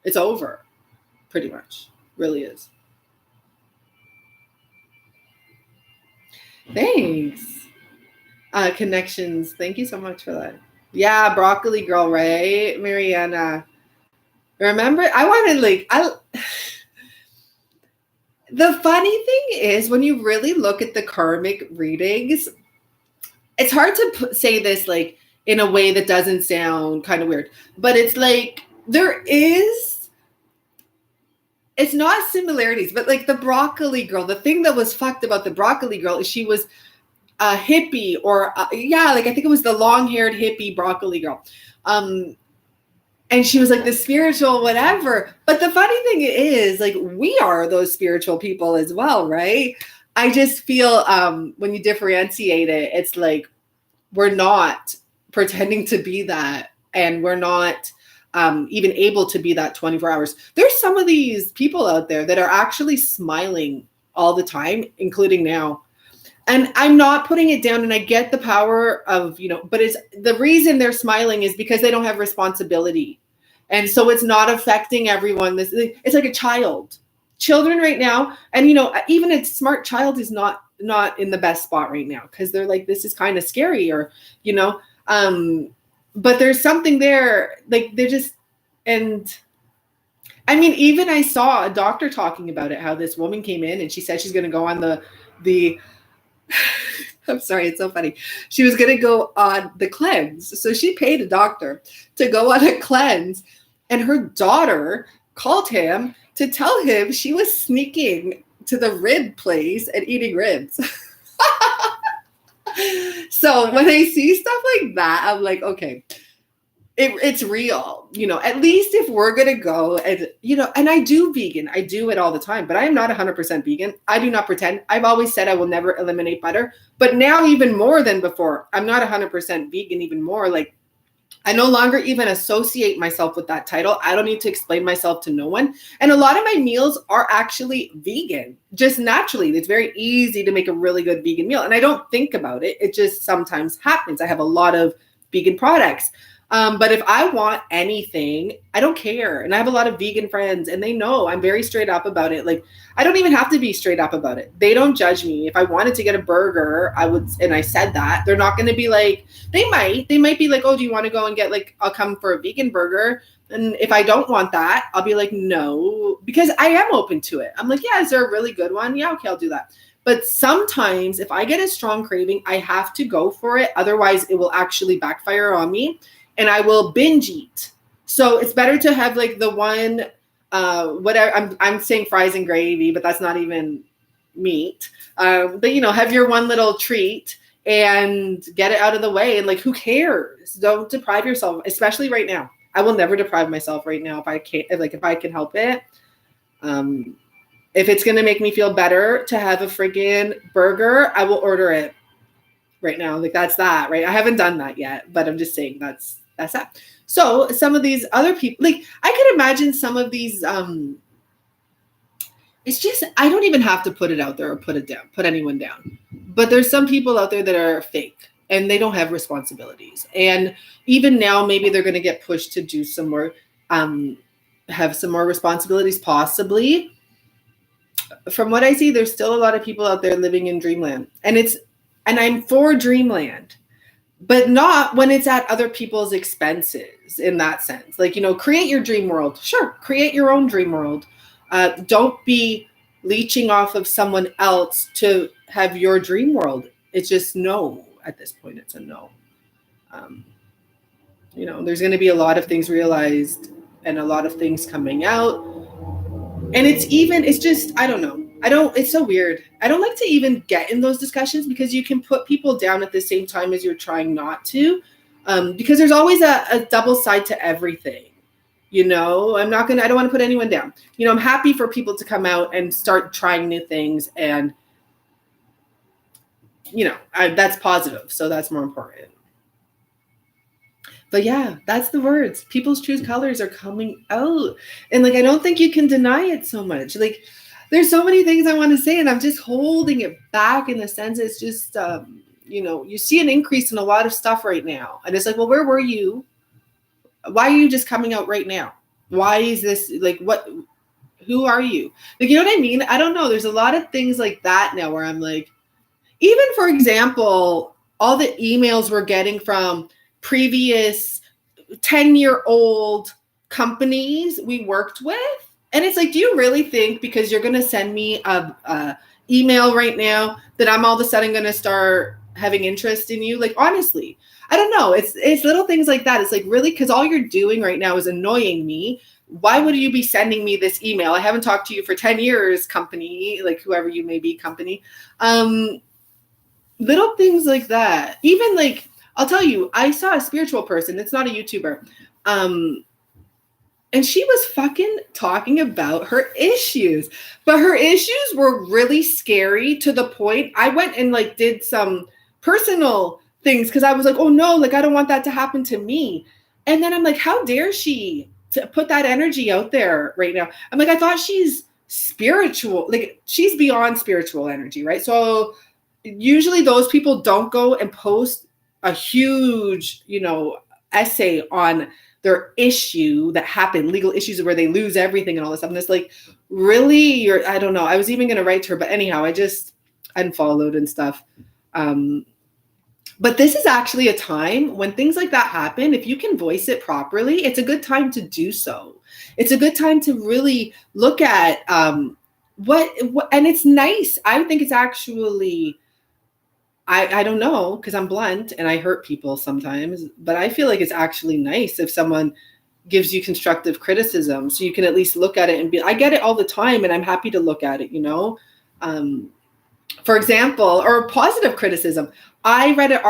It's over. Pretty much. Really is. Thanks. Connections. Thank you so much for that. Yeah, Broccoli Girl, right? Mariana. Remember, the funny thing is when you really look at the karmic readings, it's hard to say this like in a way that doesn't sound kind of weird, but it's like it's not similarities, but like the Broccoli Girl, the thing that was fucked about the Broccoli Girl is she was a hippie like I think it was the long-haired hippie Broccoli Girl. And she was like the spiritual whatever. But the funny thing is like we are those spiritual people as well, right? I just feel when you differentiate it, it's like we're not pretending to be that, and we're not even able to be that 24 hours. There's some of these people out there that are actually smiling all the time, including now. And I'm not putting it down, and I get the power of, but it's the reason they're smiling is because they don't have responsibility. And so it's not affecting everyone. It's like a child. Children right now, and even a smart child is not in the best spot right now because they're like, this is kind of scary, or but there's something there, like they're just, and I mean, even I saw a doctor talking about it, how this woman came in and she said she's going to go on the I'm sorry, it's so funny. She was going to go on the cleanse. So she paid a doctor to go on a cleanse, and her daughter called him to tell him she was sneaking to the rib place and eating ribs. So when I see stuff like that, I'm like, okay, it's real, at least if we're going to go and, and I do vegan, I do it all the time, but I am not 100% vegan. I do not pretend. I've always said I will never eliminate butter, but now even more than before, I'm not 100% vegan, even more. Like I no longer even associate myself with that title. I don't need to explain myself to no one. And a lot of my meals are actually vegan, just naturally. It's very easy to make a really good vegan meal. And I don't think about it. It just sometimes happens. I have a lot of vegan products. But if I want anything, I don't care. And I have a lot of vegan friends, and they know I'm very straight up about it. Like, I don't even have to be straight up about it. They don't judge me. If I wanted to get a burger, I would, and I said that, they're not going to be like, they might be like, oh, do you want to go and get I'll come for a vegan burger. And if I don't want that, I'll be like, no, because I am open to it. I'm like, yeah, is there a really good one? Yeah, okay, I'll do that. But sometimes if I get a strong craving, I have to go for it. Otherwise, it will actually backfire on me. And I will binge eat. So it's better to have the one, whatever, I'm saying fries and gravy, but that's not even meat. But have your one little treat and get it out of the way. And who cares? Don't deprive yourself, especially right now. I will never deprive myself right now if I can't, if I can help it. If it's going to make me feel better to have a freaking burger, I will order it right now. That's that, right? I haven't done that yet, but I'm just saying that's that. So some of these other people, I could imagine some of these, it's just, I don't even have to put it out there or put anyone down. But there's some people out there that are fake and they don't have responsibilities. And even now, maybe they're going to get pushed to do some more, have some more responsibilities, possibly. From what I see, there's still a lot of people out there living in dreamland. And I'm for dreamland, but not when it's at other people's expenses in that sense. Create your dream world. Sure, create your own dream world. Don't be leeching off of someone else to have your dream world. It's just no. At this point, it's a no. There's going to be a lot of things realized and a lot of things coming out. And it's just, I don't know. It's so weird. I don't like to even get in those discussions because you can put people down at the same time as you're trying not to. Because there's always a double side to everything. I don't want to put anyone down. I'm happy for people to come out and start trying new things, and, that's positive. So that's more important. But yeah, that's the words. People's true colors are coming out. And I don't think you can deny it so much. There's so many things I want to say, and I'm just holding it back in the sense it's just, you see an increase in a lot of stuff right now. And it's well, where were you? Why are you just coming out right now? Why is this what? Who are you? You know what I mean? I don't know. There's a lot of things like that now where I'm even for example, all the emails we're getting from previous 10-year-old companies we worked with. And it's do you really think because you're going to send me a email right now that I'm all of a sudden going to start having interest in you? Honestly, I don't know. It's little things like that. It's really, because all you're doing right now is annoying me. Why would you be sending me this email? I haven't talked to you for 10 years, company, whoever you may be, company. Little things like that. Even I'll tell you, I saw a spiritual person. It's not a YouTuber. And she was fucking talking about her issues. But her issues were really scary to the point I went and did some personal things because I was oh no, I don't want that to happen to me. And then I'm how dare she to put that energy out there right now? I'm I thought she's spiritual. She's beyond spiritual energy, right? So usually those people don't go and post a huge, essay on their issue that happened, legal issues where they lose everything and all this stuff. And it's really, I don't know. I was even going to write to her, but anyhow, I just unfollowed and stuff. But this is actually a time when things like that happen. If you can voice it properly, it's a good time to do so. It's a good time to really look at what, and it's nice. I think it's actually, I don't know, because I'm blunt and I hurt people sometimes, but I feel it's actually nice if someone gives you constructive criticism so you can at least look at it and be, I get it all the time and I'm happy to look at it, For example, or positive criticism. I read a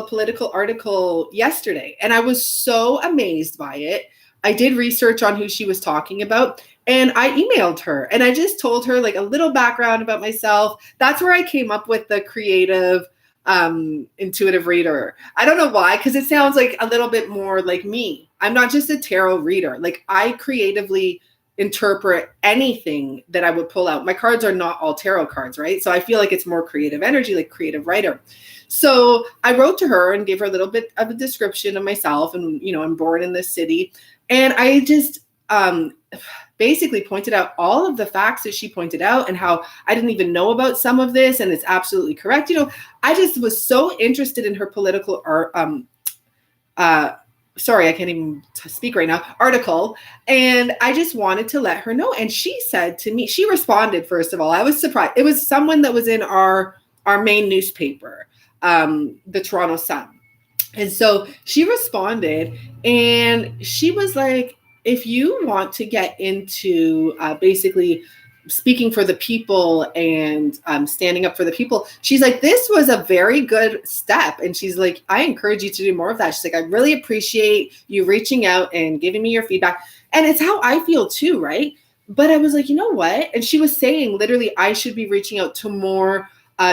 political article yesterday, and I was so amazed by it. I did research on who she was talking about, and I emailed her, and I just told her a little background about myself. That's where I came up with the creative, intuitive reader. I don't know why, because it sounds a little bit more like me. I'm not just a tarot reader. I creatively interpret anything that I would pull out. My cards are not all tarot cards, right? So I feel it's more creative energy, creative writer. So I wrote to her and gave her a little bit of a description of myself, and I'm born in this city, and I just basically pointed out all of the facts that she pointed out and how I didn't even know about some of this, and it's absolutely correct. I just was so interested in her political sorry, I can't even speak right now, article. And I just wanted to let her know. And she said to me, she responded, first of all, I was surprised. It was someone that was in our main newspaper, the Toronto Sun. And so she responded, and she was if you want to get into basically speaking for the people and standing up for the people, she's this was a very good step. And she's I encourage you to do more of that. She's I really appreciate you reaching out and giving me your feedback. And it's how I feel too, right? But I was you know what? And she was saying literally I should be reaching out to more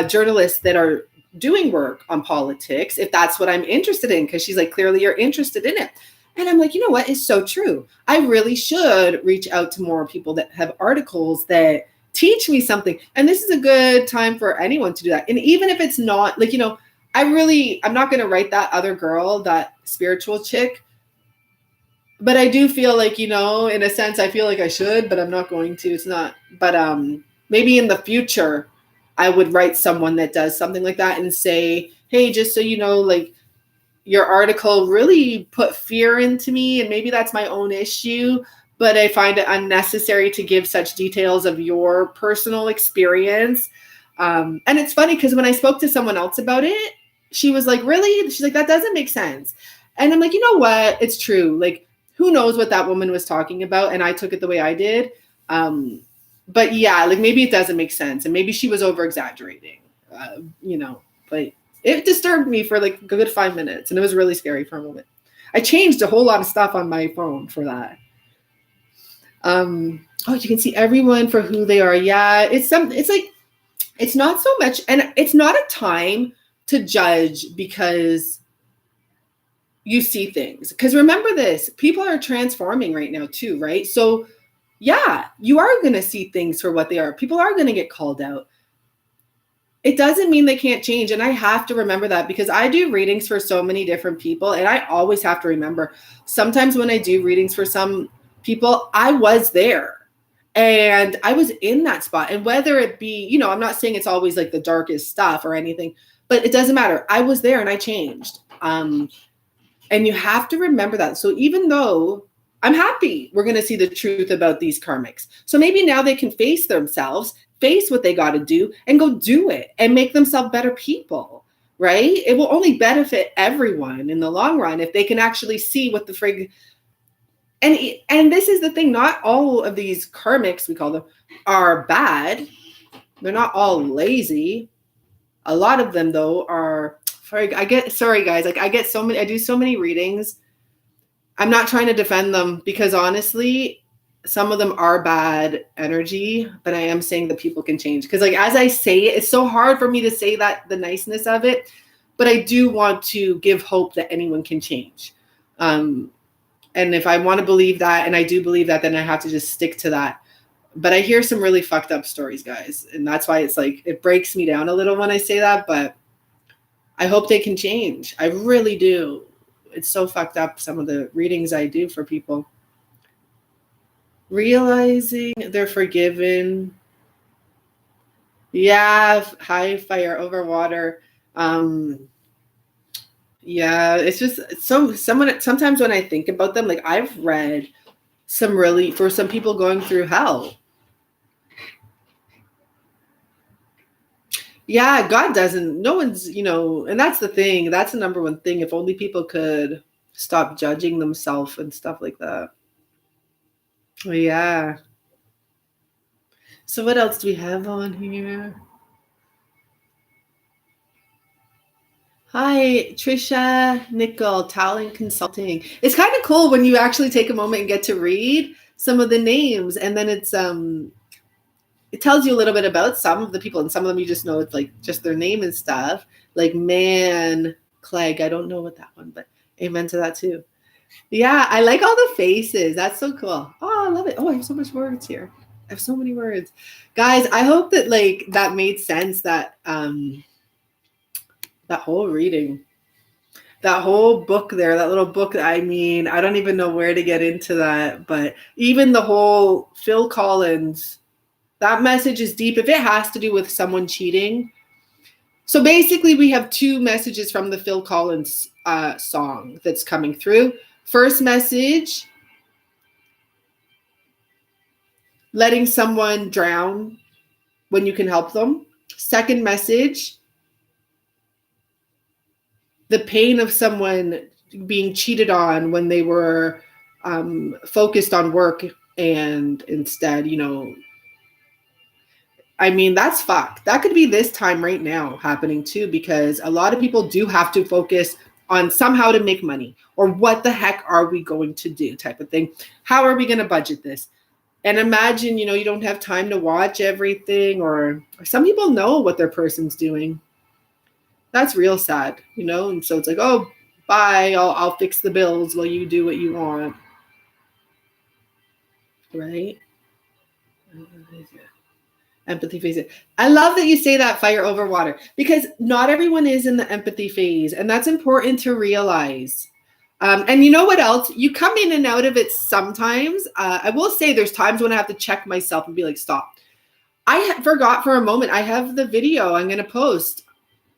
journalists that are doing work on politics if that's what I'm interested in. Because she's clearly you're interested in it. And I'm you know what? It's so true. I really should reach out to more people that have articles that teach me something. And this is a good time for anyone to do that. And even if it's not I'm not going to write that other girl, that spiritual chick. But I do feel in a sense, I feel I should, but I'm not going to. It's not. But maybe in the future, I would write someone that does something like that and say, hey, just so you know, your article really put fear into me, and maybe that's my own issue, but I find it unnecessary to give such details of your personal experience. And it's funny because when I spoke to someone else about it, she was really? She's that doesn't make sense. And I'm you know what? It's true. who knows what that woman was talking about, and I took it the way I did. But yeah, like maybe it doesn't make sense, and maybe she was over exaggerating, but it disturbed me for like a good 5 minutes, and it was really scary for a moment. I changed a whole lot of stuff on my phone for that. Oh, you can see everyone for who they are. Yeah, it's not so much, and it's not a time to judge because you see things. Because remember this, people are transforming right now too, right? So yeah, you are going to see things for what they are. People are going to get called out. It doesn't mean they can't change. And I have to remember that because I do readings for so many different people. And I always have to remember, sometimes when I do readings for some people, I was there and I was in that spot. And whether it be, I'm not saying it's always like the darkest stuff or anything, but it doesn't matter. I was there and I changed. And you have to remember that. So even though I'm happy we're going to see the truth about these karmics. So maybe now they can face themselves, face what they got to do, and go do it and make themselves better people, right? It will only benefit everyone in the long run if they can actually see what the frig. And this is the thing, not all of these karmics, we call them, are bad. They're not all lazy. A lot of them, though, are, sorry guys, like I do so many readings. I'm not trying to defend them because honestly, some of them are bad energy, but I am saying that people can change. Because like, as I say it, it's so hard for me to say that, the niceness of it, but I do want to give hope that anyone can change. And if I want to believe that, and I do believe that, then I have to just stick to that. But I hear some really fucked up stories, guys. And that's why it's like, it breaks me down a little when I say that, but I hope they can change. I really do. It's so fucked up, some of the readings I do for people. Realizing they're forgiven. Yeah, high fire over water. Yeah, it's just sometimes when I think about them, like I've read for some people going through hell. Yeah, God doesn't, no one's, and that's the thing. That's the number one thing. If only people could stop judging themselves and stuff like that. Oh, yeah. So what else do we have on here? Hi, Trisha Nickel, Talent Consulting. It's kind of cool when you actually take a moment and get to read some of the names, and then it tells you a little bit about some of the people, and some of them you just know it's like just their name and stuff. Like Man Clegg, I don't know what that one, but amen to that too. Yeah, I like all the faces. That's so cool. Oh, I love it. Oh, I have so much words here. I have so many words. Guys, I hope that like that made sense, that that whole reading. That whole book there, that little book, I mean, I don't even know where to get into that, but even the whole Phil Collins, that message is deep. If it has to do with someone cheating. So basically we have two messages from the Phil Collins song that's coming through. First message, letting someone drown when you can help them. Second message, the pain of someone being cheated on when they were focused on work and instead, I mean, that's fucked. That could be this time right now happening too, because a lot of people do have to focus on somehow to make money, or what the heck are we going to do type of thing. How are we going to budget this? And imagine, you don't have time to watch everything, or some people know what their person's doing. That's real sad, And so it's like, oh, bye. I'll fix the bills while you do what you want. Right? Empathy phase. I love that you say that, fire over water, because not everyone is in the empathy phase. And that's important to realize. And you know what else? You come in and out of it sometimes. I will say there's times when I have to check myself and be like, stop. I forgot for a moment. I have the video I'm going to post.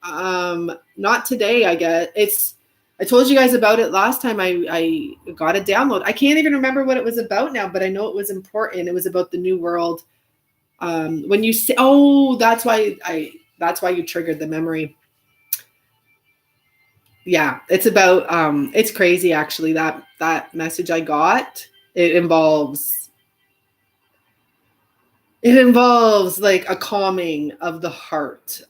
Not today, I guess. I told you guys about it last time. I got a download. I can't even remember what it was about now, but I know it was important. It was about the new world. When you say, oh, that's why you triggered the memory. yeah, it's about it's crazy actually, that message I got. It involves like a calming of the heart.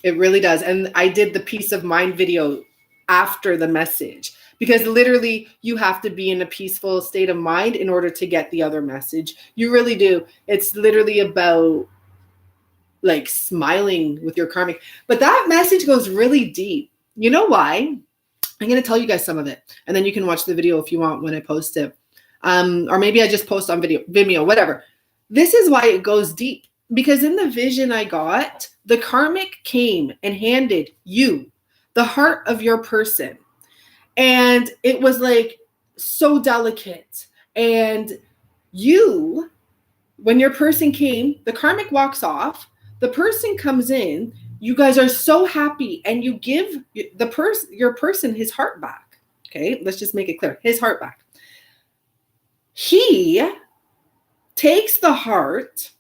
It really does. And I did the peace of mind video after the message, because literally you have to be in a peaceful state of mind in order to get the other message. You really do. It's literally about like smiling with your karmic. But that message goes really deep. You know why? I'm going to tell you guys some of it, and then you can watch the video if you want when I post it. Or maybe I just post on Vimeo, whatever. This is why it goes deep, because in the vision I got, the karmic came and handed you the heart of your person. And it was like so delicate. And you, when your person came, the karmic walks off, the person comes in, you guys are so happy, and you give your person his heart back. Okay, let's just make it clear. His heart back. He takes the heart,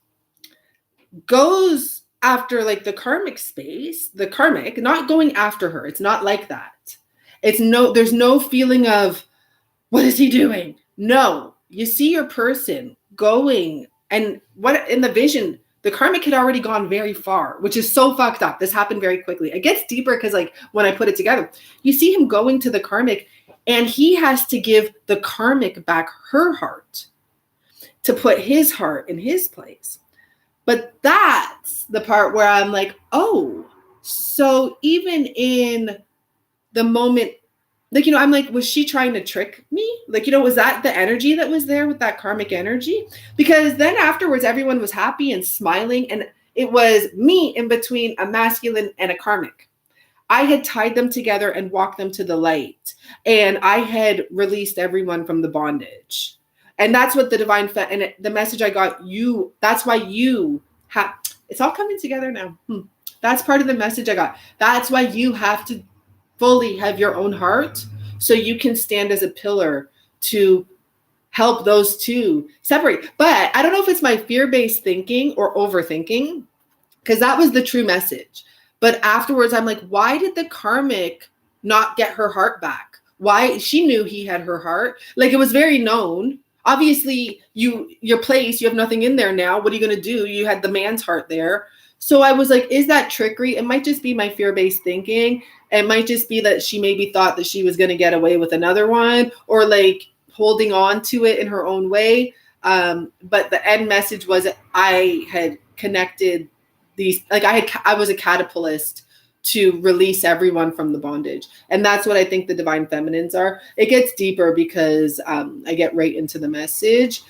goes after like the karmic space, the karmic, not going after her. It's not like that. There's no feeling of, what is he doing? No, you see your person going, and what in the vision, the karmic had already gone very far, which is so fucked up. This happened very quickly. It gets deeper because like when I put it together, you see him going to the karmic, and he has to give the karmic back her heart to put his heart in his place. But that's the part where I'm like, oh, so even in the moment, like, I'm like, was she trying to trick me? Like, was that the energy that was there with that karmic energy? Because then afterwards, everyone was happy and smiling, and it was me in between a masculine and a karmic. I had tied them together and walked them to the light, and I had released everyone from the bondage. And that's what the divine and the message I got, that's why you have, it's all coming together now. That's part of the message I got. That's why you have to fully have your own heart, so you can stand as a pillar to help those two separate. But I don't know if it's my fear-based thinking or overthinking, because that was the true message. But afterwards, I'm like, why did the karmic not get her heart back? Why? She knew he had her heart. Like, it was very known. Obviously, your place, you have nothing in there now. What are you going to do? You had the man's heart there. So I was like, is that trickery? It might just be my fear-based thinking. It might just be that she maybe thought that she was going to get away with another one, or like holding on to it in her own way. But the end message was I had connected these, like I was a catapultist to release everyone from the bondage. And that's what I think the divine feminines are. It gets deeper because I get right into the message,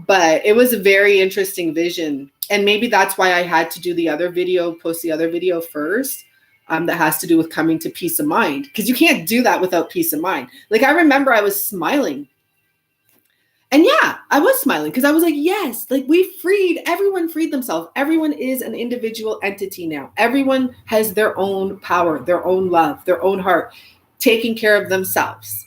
but it was a very interesting vision. And maybe that's why I had to do post the other video first. That has to do with coming to peace of mind, because you can't do that without peace of mind. Like, I remember I was smiling, and yeah, I was smiling because I was like, yes, like everyone freed themselves. Everyone is an individual entity now. Everyone has their own power, their own love, their own heart, taking care of themselves.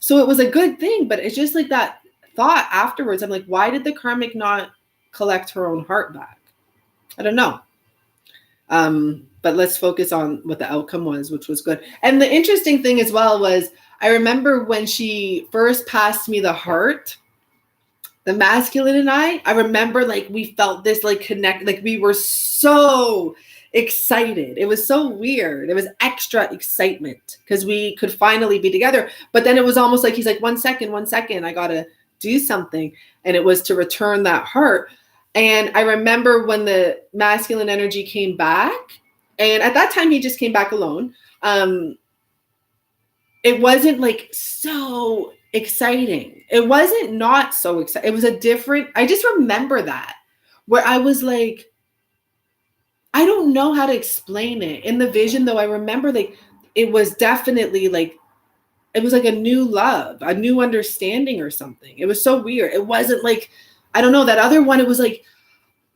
So it was a good thing, but it's just like that thought afterwards. I'm like, why did the karmic not collect her own heart back? I don't know. But let's focus on what the outcome was, which was good. And the interesting thing as well was, I remember when she first passed me the heart, the masculine and I remember like we felt this like connect, like we were so excited. It was so weird. It was extra excitement because we could finally be together. But then it was almost like he's like, 1 second, I got to do something. And it was to return that heart. And I remember when the masculine energy came back, and at that time he just came back alone. It wasn't like so exciting. It wasn't not so exciting. It was I just remember that, where I was like, I don't know how to explain it. In the vision though, I remember like, it was definitely like, it was like a new love, a new understanding or something. It was so weird. It wasn't like, I don't know, that other one, it was like,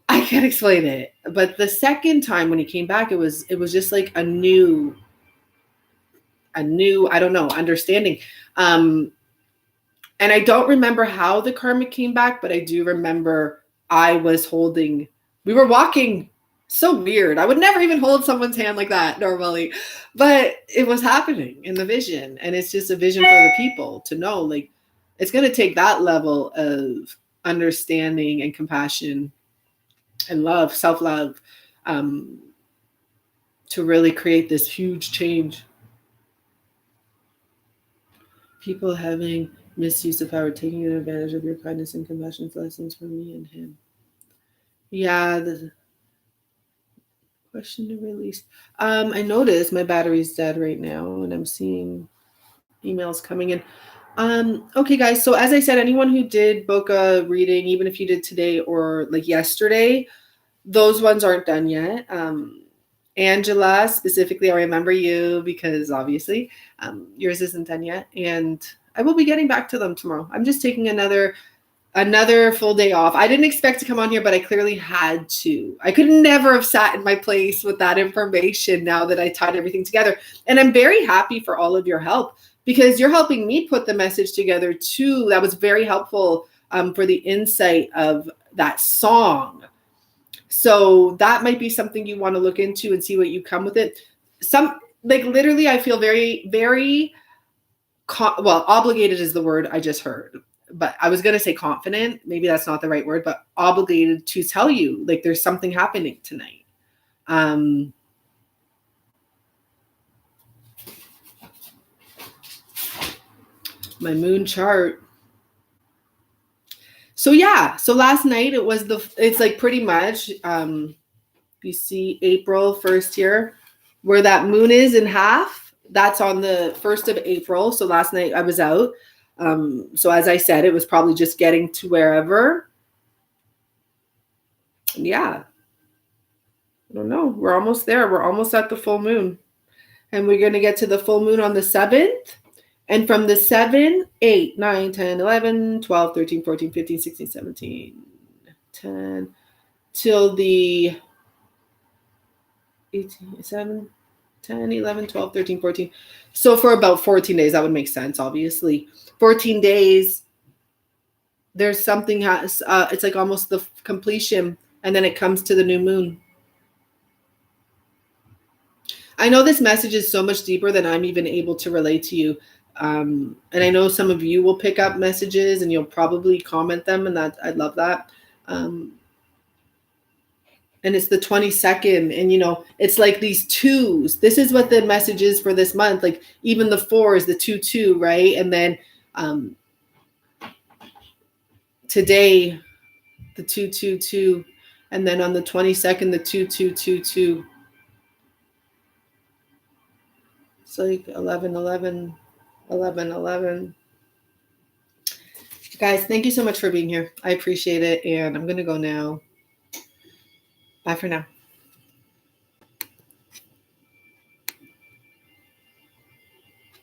I can't explain it. But the second time when he came back, it was just like a new, I don't know, understanding. And I don't remember how the karmic came back, but I do remember we were walking So weird. I would never even hold someone's hand like that normally, but it was happening in the vision. And it's just a vision for the people to know, like, it's going to take that level of understanding and compassion and love, self-love, to really create this huge change. People having misuse of power, taking advantage of your kindness and compassion lessons from me and him. Yeah, the question to release. I noticed my battery's dead right now, and I'm seeing emails coming in. Okay, guys. So as I said, anyone who did book a reading, even if you did today or like yesterday, those ones aren't done yet. Angela, specifically, I remember you because obviously yours isn't done yet. And I will be getting back to them tomorrow. I'm just taking another full day off. I didn't expect to come on here, but I clearly had to. I could never have sat in my place with that information now that I tied everything together. And I'm very happy for all of your help because you're helping me put the message together too. That was very helpful for the insight of that song. So that might be something you want to look into and see what you come with it. Literally, I feel very, very, obligated is the word I just heard. But I was going to say confident. Maybe that's not the right word, but obligated to tell you, like, there's something happening tonight. My moon chart. So yeah, so last night it's like pretty much, you see April 1st here, where that moon is in half. That's on the 1st of April. So last night I was out. So as I said, it was probably just getting to wherever. And yeah, I don't know. We're almost there. We're almost at the full moon. And we're going to get to the full moon on the 7th. And from the 7, 8, 9, 10, 11, 12, 13, 14, 15, 16, 17, 10, till the 18, 7, 10, 11, 12, 13, 14. So for about 14 days, that would make sense, obviously. 14 days, there's something, it's like almost the completion, and then it comes to the new moon. I know this message is so much deeper than I'm even able to relate to you. And I know some of you will pick up messages and you'll probably comment them, and that I'd love that. And it's the 22nd, and it's like these twos. This is what the message is for this month. Like even the 4 is the 2-2, right? And then today, the 2-2-2, and then on the 22nd, the 2-2-2-2. It's like 11-11. 11-11. Guys, thank you so much for being here. I appreciate it. And I'm going to go now. Bye for now.